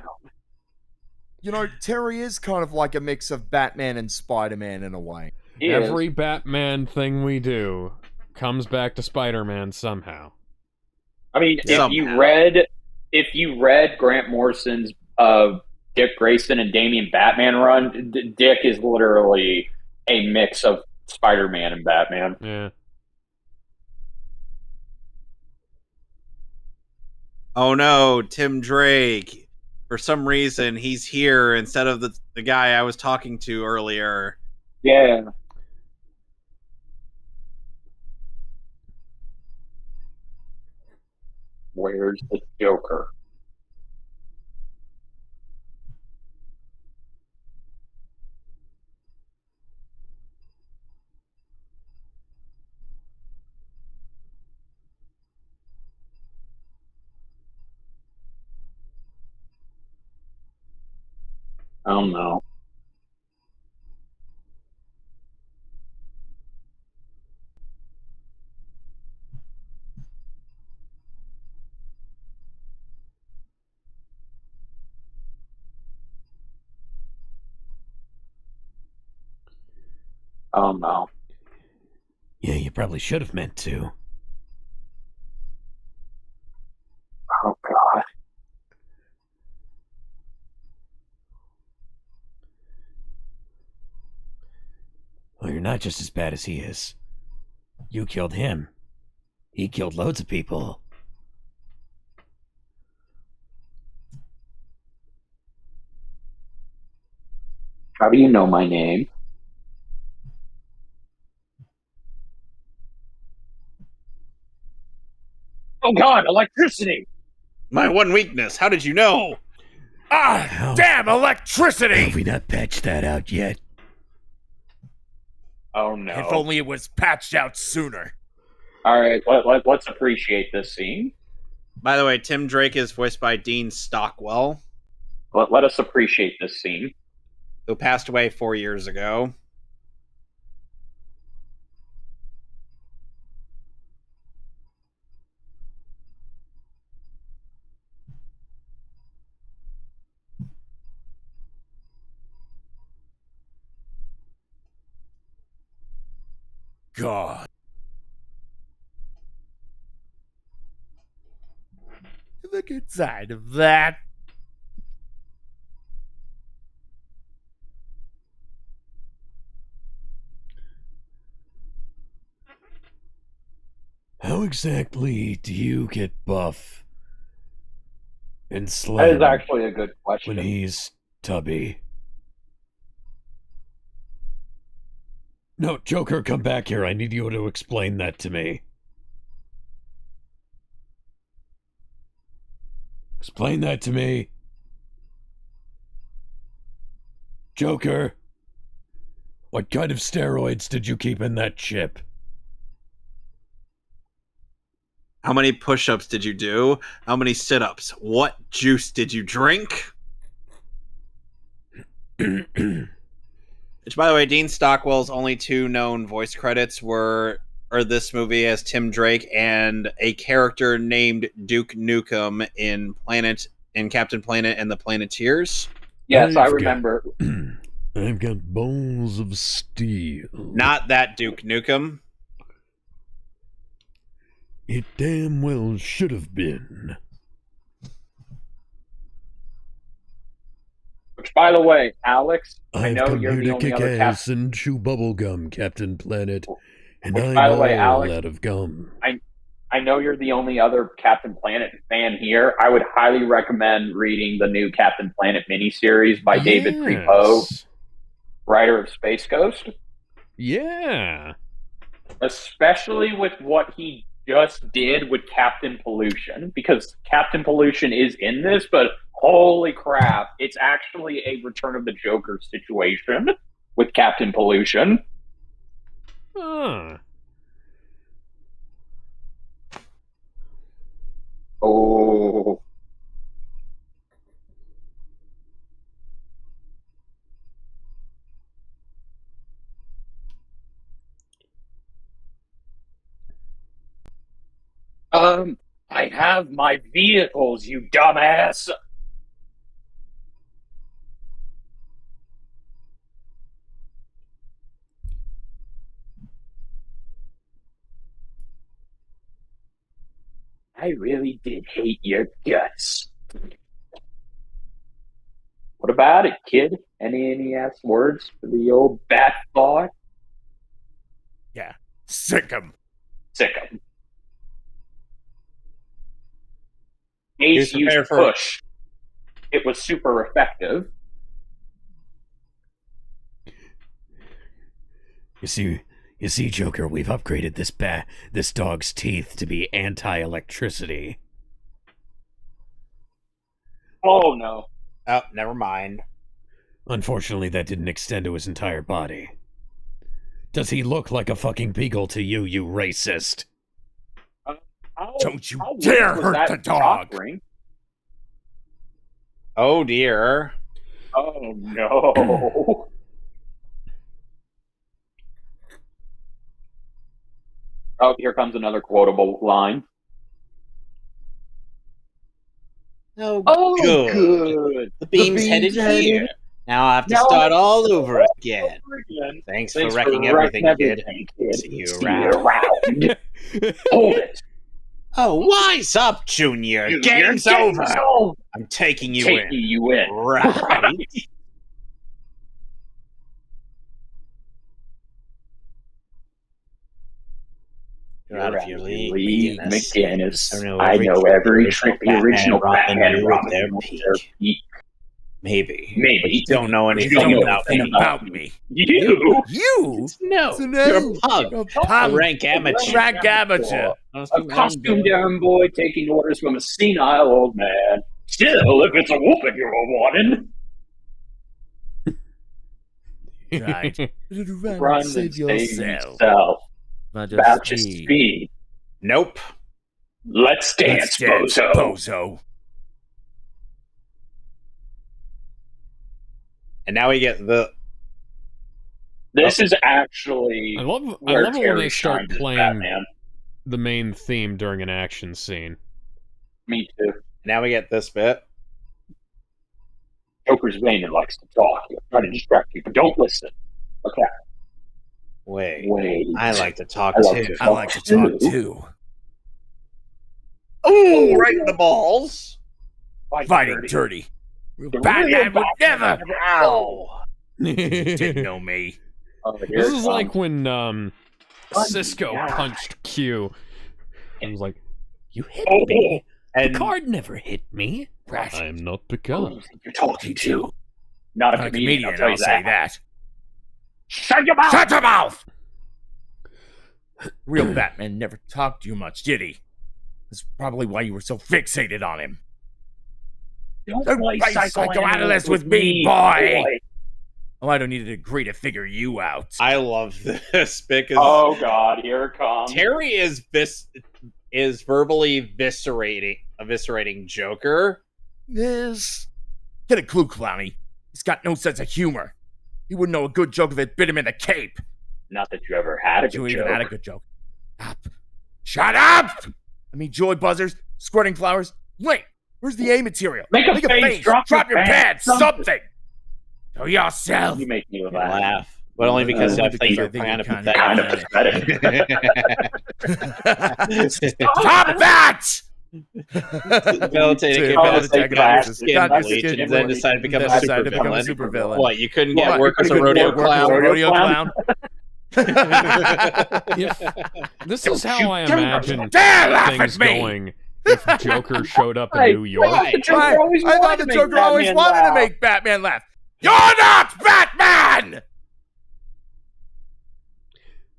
You know, Terry is kind of like a mix of Batman and Spider-Man in a way. Every Batman thing we do comes back to Spider-Man somehow. I mean, if you read Grant Morrison's Dick Grayson and Damian Batman run, Dick is literally a mix of Spider-Man and Batman. Yeah. Oh no, Tim Drake. For some reason, he's here instead of the guy I was talking to earlier. Yeah. Where's the Joker? Oh no. Oh no. Yeah, you probably should have meant to. Oh god. Well, you're not just as bad as he is. You killed him. He killed loads of people. How do you know my name? Oh god, electricity! My one weakness. How did you know? Ah, damn electricity! Have we not patched that out yet? Oh no. If only it was patched out sooner. Alright, let's appreciate this scene. By the way, Tim Drake is voiced by Dean Stockwell, Let us appreciate this scene. who passed away 4 years ago. God. The good side of that. How exactly do you get buff and That slim is actually a good question. when he's tubby? No, Joker, come back here. I need you to explain that to me. Explain that to me. Joker, what kind of steroids did you keep in that chip? How many push-ups did you do? How many sit-ups? What juice did you drink? Which, by the way, Dean Stockwell's only two known voice credits are this movie as Tim Drake and a character named Duke Nukem in Captain Planet and the Planeteers. Yes, I remember. I've got balls of steel. Not that Duke Nukem. It damn well should have been. Which, by the way, Alex, I I've know come you're here the to only kick other ass and chew bubblegum, Captain Planet. And Which, I'm by the way, all Alex, out of gum. I know you're the only other Captain Planet fan here. I would highly recommend reading the new Captain Planet miniseries by David Prevost, writer of Space Ghost. Yeah. Especially with what he just did with Captain Pollution, because Captain Pollution is in this, but holy crap, it's actually a Return of the Joker situation with Captain Pollution. Huh. Oh. I have my vehicles, you dumbass. I really did hate your guts. What about it, kid? Any last words for the old bat thought? Yeah. Sick 'em. Sick 'em. Ace Here's used for- push. It was super effective. You see, Joker, we've upgraded this dog's teeth to be anti-electricity. Oh no. Oh, never mind. Unfortunately, that didn't extend to his entire body. Does he look like a fucking beagle to you, you racist? Don't you dare hurt the dog. Oh dear. Oh no. Oh, here comes another quotable line. Oh, Oh, good. good. The beam's headed here. Now I have to start all over again. Thanks for wrecking everything, kid. See you around. Hold it. Oh, wise up, Junior. Game's over. I'm taking you in. You in. Right. You're out of your league, McGinnis. I know every trick the original Batman brought their peak. Maybe. But you don't know anything about me. You? No. You're a pug. A rank amateur. A costumed errand boy taking orders from a senile old man. Still, if it's a whooping you're wanting. Right. Run and save yourself. About your speed. Nope. Let's dance, bozo. And now we get the... This is actually... I love it when they start playing the main theme during an action scene. Me too. Now we get this bit. Joker's vain and likes to talk. He'll try to distract you, but don't listen. Okay. Wait. I like to talk too. I like to talk too. Oh, right in the balls. Fighting dirty. Batman would never. Ow. Didn't know me. This is like when Cisco punched Q. And he was like, "You hit me. And Picard never hit me. I'm not Picard." You're talking to. Not a comedian, I'll say that. Shut your mouth! Shut your mouth! Real Batman never talked to you much, did he? That's probably why you were so fixated on him. Don't Don't play play psychoanalyst with me, boy. Oh, I don't need a degree to figure you out. I love this because Oh God, here it comes. Terry is verbally eviscerating Joker. This. Get a clue, Clowny. He's got no sense of humor. He wouldn't know a good joke if it bit him in the cape. Not that you ever had a You good even joke. had a good joke. Up. Shut up! I mean, joy buzzers, squirting flowers. Wait, where's the A material? Make a face, drop your pants, something. Show yourself. You make me laugh. Laugh, but only because I think you're because I kind of think pathetic. Kind of pathetic. Stop that! Debilitating Too. capacity Oh, got that's your skin got bleached skin and then bleached, decided to become a decided to become a supervillain. supervillain. What, you couldn't Well, get work as a couldn't rodeo get work as a clown? Rodeo clown. This is how I imagine Dare laugh things at me! going if Joker showed up in Hey, New York. why? The Joker Right. always I thought wanted the to make Joker always Batman wanted to laugh. make Batman laugh. You're not Batman!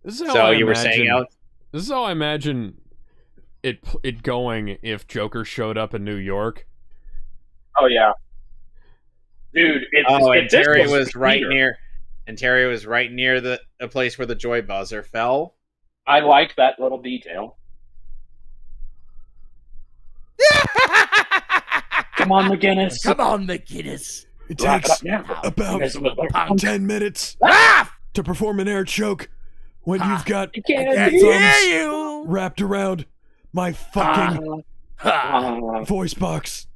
This is how So I you were imagine- saying, Alex? This is how I imagine it going if Joker showed up in New York. Oh yeah, dude. And Terry this was right Peter. near, and Terry was right near the place where the joy buzzer fell. I like that little detail. Come on, McGinnis. Come on, McGinnis. It Wrap it takes up now. about Miss with 10 minutes Laugh! to perform an air choke when you've got I I can't can't hear hear thumbs you. wrapped around my fucking Ha. voice box.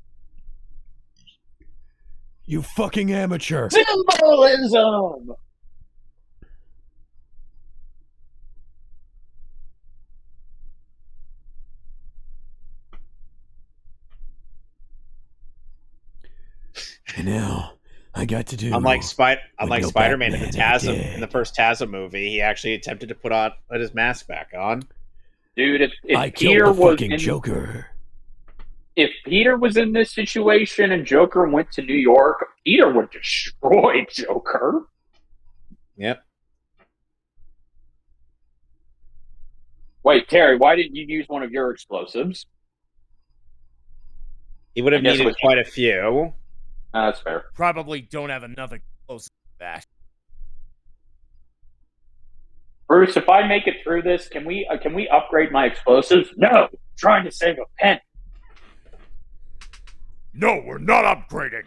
You fucking amateur. Symbolism. And now I got to do. Unlike no Spider-Man in the Batman ever in the did. first Tazza movie, he actually attempted to put his mask back on. Dude, if I Peter killed the was fucking in, Joker. if Peter was in this situation and Joker went to New York, Peter would destroy Joker. Yep. Wait, Terry, why didn't you use one of your explosives? He would have I guess needed what- quite a few. That's fair. Probably don't have another close to that. Bruce, if I make it through this, can we upgrade my explosives? No, I'm trying to save a pen. No, we're not upgrading.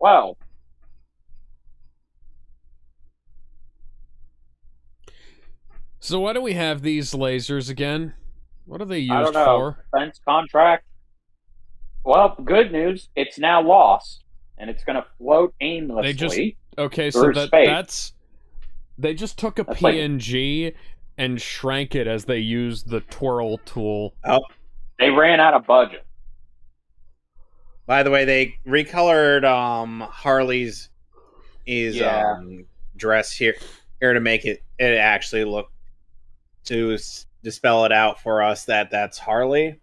Wow. So why do we have these lasers again? What are they I used don't know. for? Defense contract. Well, good news. It's now lost, and it's going to float aimlessly. Okay, so through space. that's they just took a That's like- PNG and shrank it as they used the twirl tool. They ran out of budget. By the way, they recolored Harley's Yeah. dress here to make it actually look to spell it out for us that that's Harley.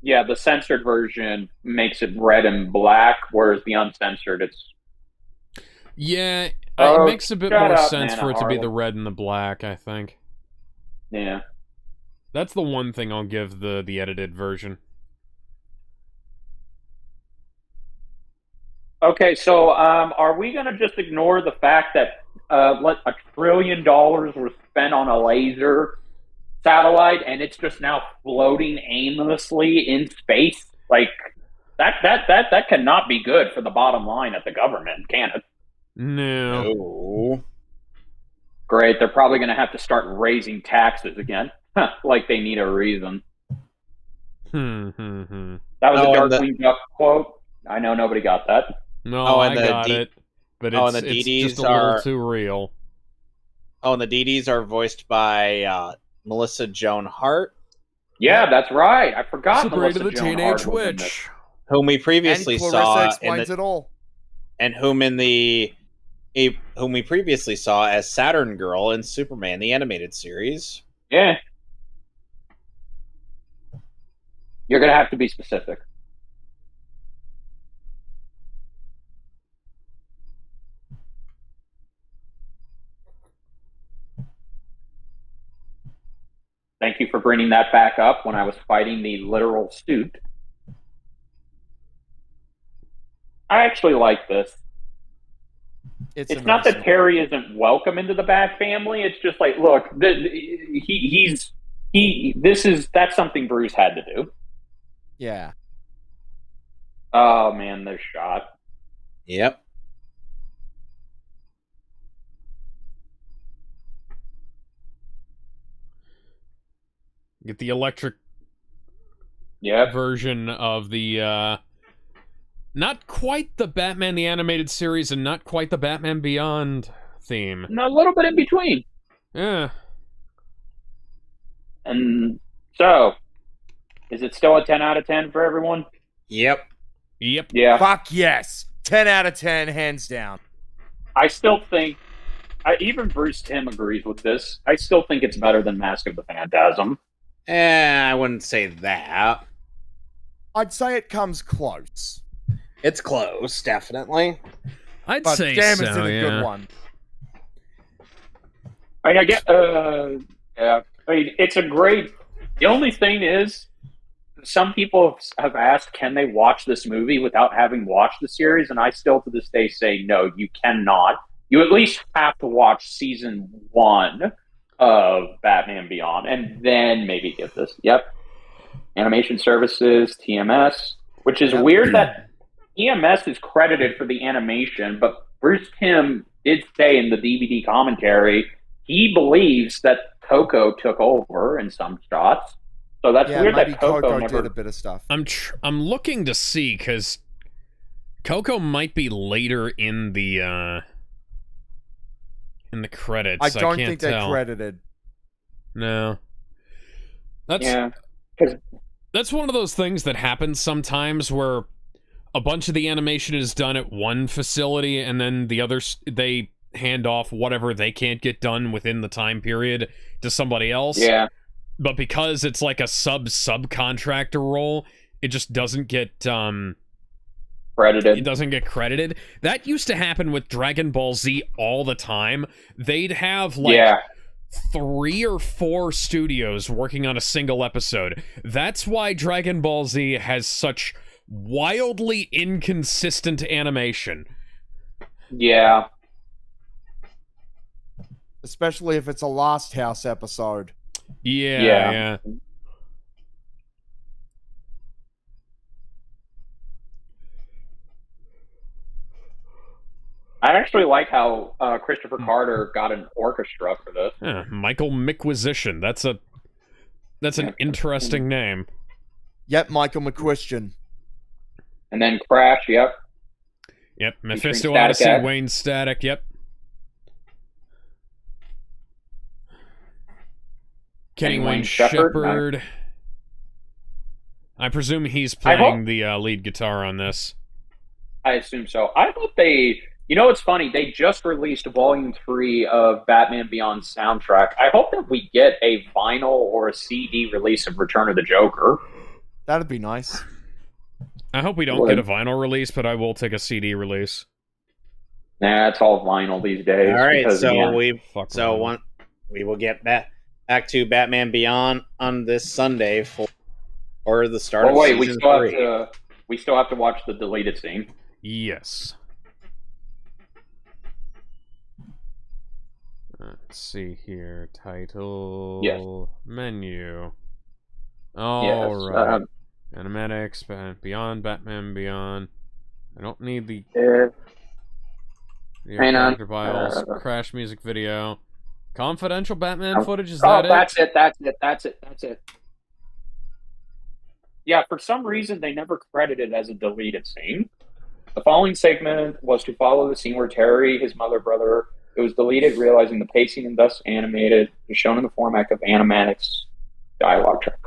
Yeah, the censored version makes it red and black, whereas the uncensored, it's Yeah, it Oh, makes a bit shut more up, sense man, for it to be Harley. the red and the black, I think. yeah. That's the one thing I'll give the edited version. Okay, so are we going to just ignore the fact that $1 trillion was spent on a laser satellite and it's just now floating aimlessly in space? Like that cannot be good for the bottom line at the government, can it? No. Oh. Great, they're probably going to have to start raising taxes again, like they need a reason. Hmm. That was Oh, a and the- Darkwing Duck quote. I know nobody got that. No, Oh, I and the got D- it. But Oh, it's, and the it's DDs just a little are- too real. Oh, and the DDs are voiced by Melissa Joan Hart, Yeah, that's right. I forgot. Sabrina Melissa the Joan Teenage Hart was in this. Witch. whom we And previously Clarissa saw explains it all. and whom we previously saw as Saturn Girl in Superman the animated series. Yeah. You're going to have to be specific. Thank you for bringing that back up when I was fighting the literal suit. I actually like this. It's not that Terry isn't welcome into the Bat family. It's just like, look, that's something Bruce had to do. Yeah. Oh man, this shot. Yep. Get the electric Yep. version of the, not quite the Batman the Animated Series and not quite the Batman Beyond theme. A little bit in between. Yeah. And so, is it still a 10 out of 10 for everyone? Yep. Yep. Yeah. Fuck yes. 10 out of 10, hands down. I still think, even Bruce Timm agrees with this. I still think it's better than Mask of the Phantasm. I wouldn't say that. I'd say it comes close. It's close, definitely. I'd But say damn, so, is it a yeah. good one. I get, yeah. I mean, it's a great. The only thing is, some people have asked, can they watch this movie without having watched the series? And I still, to this day, say no. You cannot. You at least have to watch season 1 of Batman Beyond, and then maybe get this. Yep, Animation Services, TMS, which is weird that TMS is credited for the animation, but Bruce Timm did say in the DVD commentary he believes that Coco took over in some shots. So that's weird maybe that Coco never did a bit of stuff. I'm looking to see, because Coco might be later in the credits. I don't can't think tell. they're credited. No. Yeah. That's one of those things that happens sometimes where a bunch of the animation is done at one facility and then the others, they hand off whatever they can't get done within the time period to somebody else. Yeah. But because it's like a subcontractor role, it just doesn't get credited. It doesn't get credited. That used to happen with Dragon Ball Z all the time. They'd have like 3 or 4 studios working on a single episode. That's why Dragon Ball Z has such wildly inconsistent animation. Yeah. Especially if it's a Last House episode. Yeah. I actually like how Christopher Carter got an orchestra for this. Yeah, Michael Micquisition. That's an interesting name. Yep, Michael McQuistion. And then Crash, yep. Yep, Featuring Mephisto Static Odyssey, X. Wayne Static, yep. Kenny Wayne Shepherd. Nice. I presume he's playing the lead guitar on this. I assume so. I thought they... You know what's funny? They just released Volume 3 of Batman Beyond soundtrack. I hope that we get a vinyl or a CD release of Return of the Joker. That'd be nice. I hope we don't get a vinyl release, but I will take a CD release. Nah, it's all vinyl these days. All right, because, so again, we will get back to Batman Beyond on this Sunday for the start of season 3. We still have to watch the deleted scene. Yes. Let's see here. Title. Menu. All right. Animatics, Beyond, Batman Beyond. I don't need the hang on. character files. Crash music video. Confidential Batman footage, is that it? That's it. Yeah, for some reason they never credited as a deleted scene. The following segment was to follow the scene where Terry, his mother, brother, it was deleted, realizing the pacing and thus animated is shown in the format of animatics dialogue track.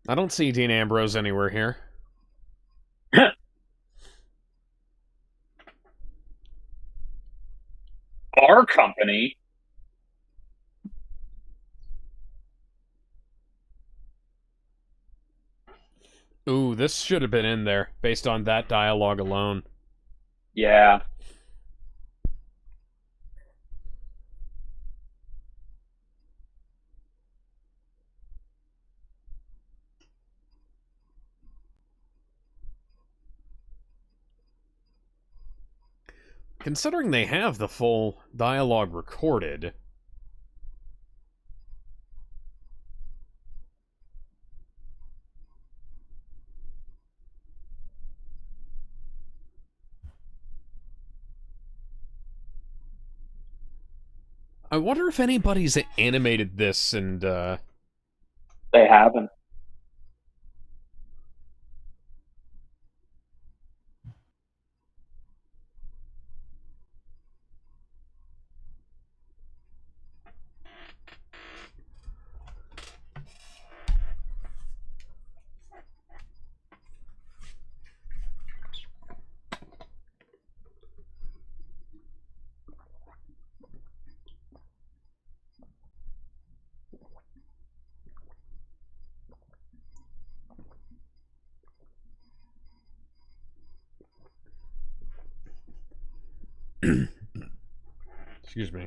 I don't see Dean Ambrose anywhere here. company. Ooh, this should have been in there based on that dialogue alone. Yeah. Considering they have the full dialogue recorded, I wonder if anybody's animated this and, They haven't. excuse me.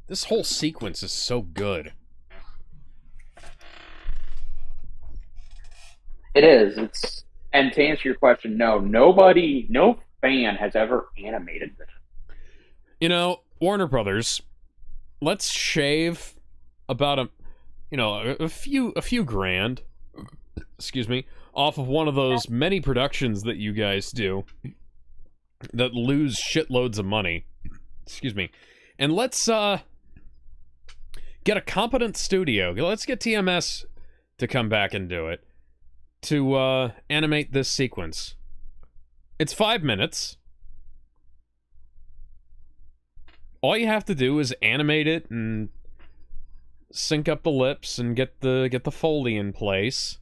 This whole sequence is so good. It is. And to answer your question, no fan has ever animated this. You know, Warner Brothers, let's shave about a few grand, excuse me, off of one of those many productions that you guys do that lose shitloads of money. Excuse me. And let's get a competent studio. Let's get TMS to come back and do it. To animate this sequence. It's 5 minutes. All you have to do is animate it and sync up the lips and get the Foley in place.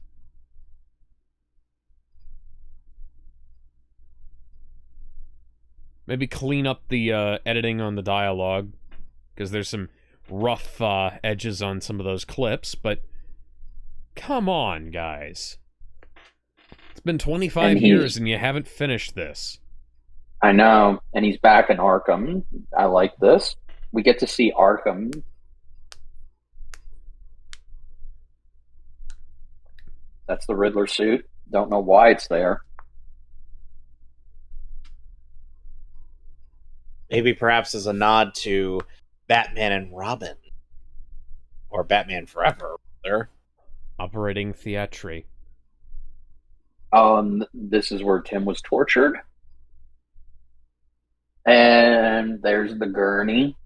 Maybe clean up the editing on the dialogue, because there's some rough edges on some of those clips, but come on, guys. It's been 25 years and you haven't finished this. I know, and he's back in Arkham. I like this. We get to see Arkham. That's the Riddler suit. Don't know why it's there. Maybe perhaps as a nod to Batman and Robin. Or Batman Forever, rather. Operating theatre. This is where Tim was tortured. And there's the gurney.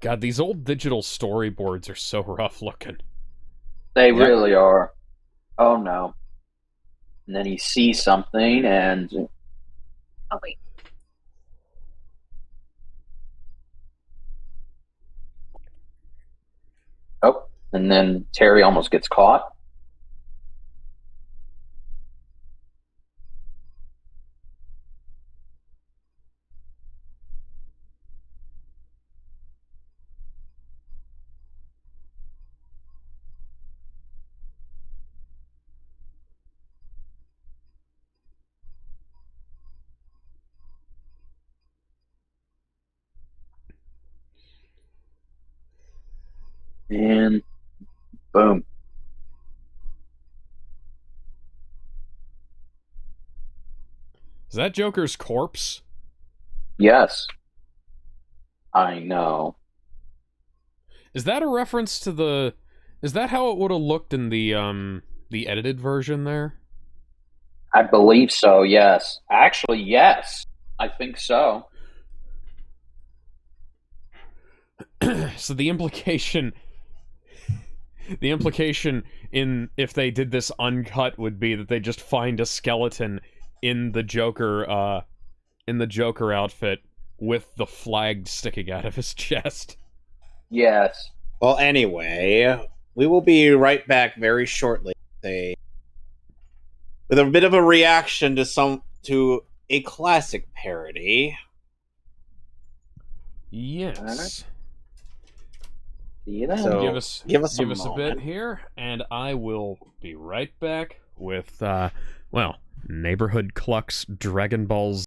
God, these old digital storyboards are so rough looking. They really are. Oh no. And then he sees something and... Oh, wait. Oh, and then Terry almost gets caught. And boom. Is that Joker's corpse? Yes. I know. Is that a reference to the... Is that how it would have looked in the edited version there? I believe so, yes. Actually, yes. I think so. So the implication in if they did this uncut would be that they just find a skeleton in the Joker outfit with the flag sticking out of his chest. Yes. Well, anyway, we will be right back very shortly. a bit of a reaction to a classic parody. Yes. See you then. So give us a bit moment. here, and I will be right back with, well, Neighborhood Cluck's Dragon Ball Z.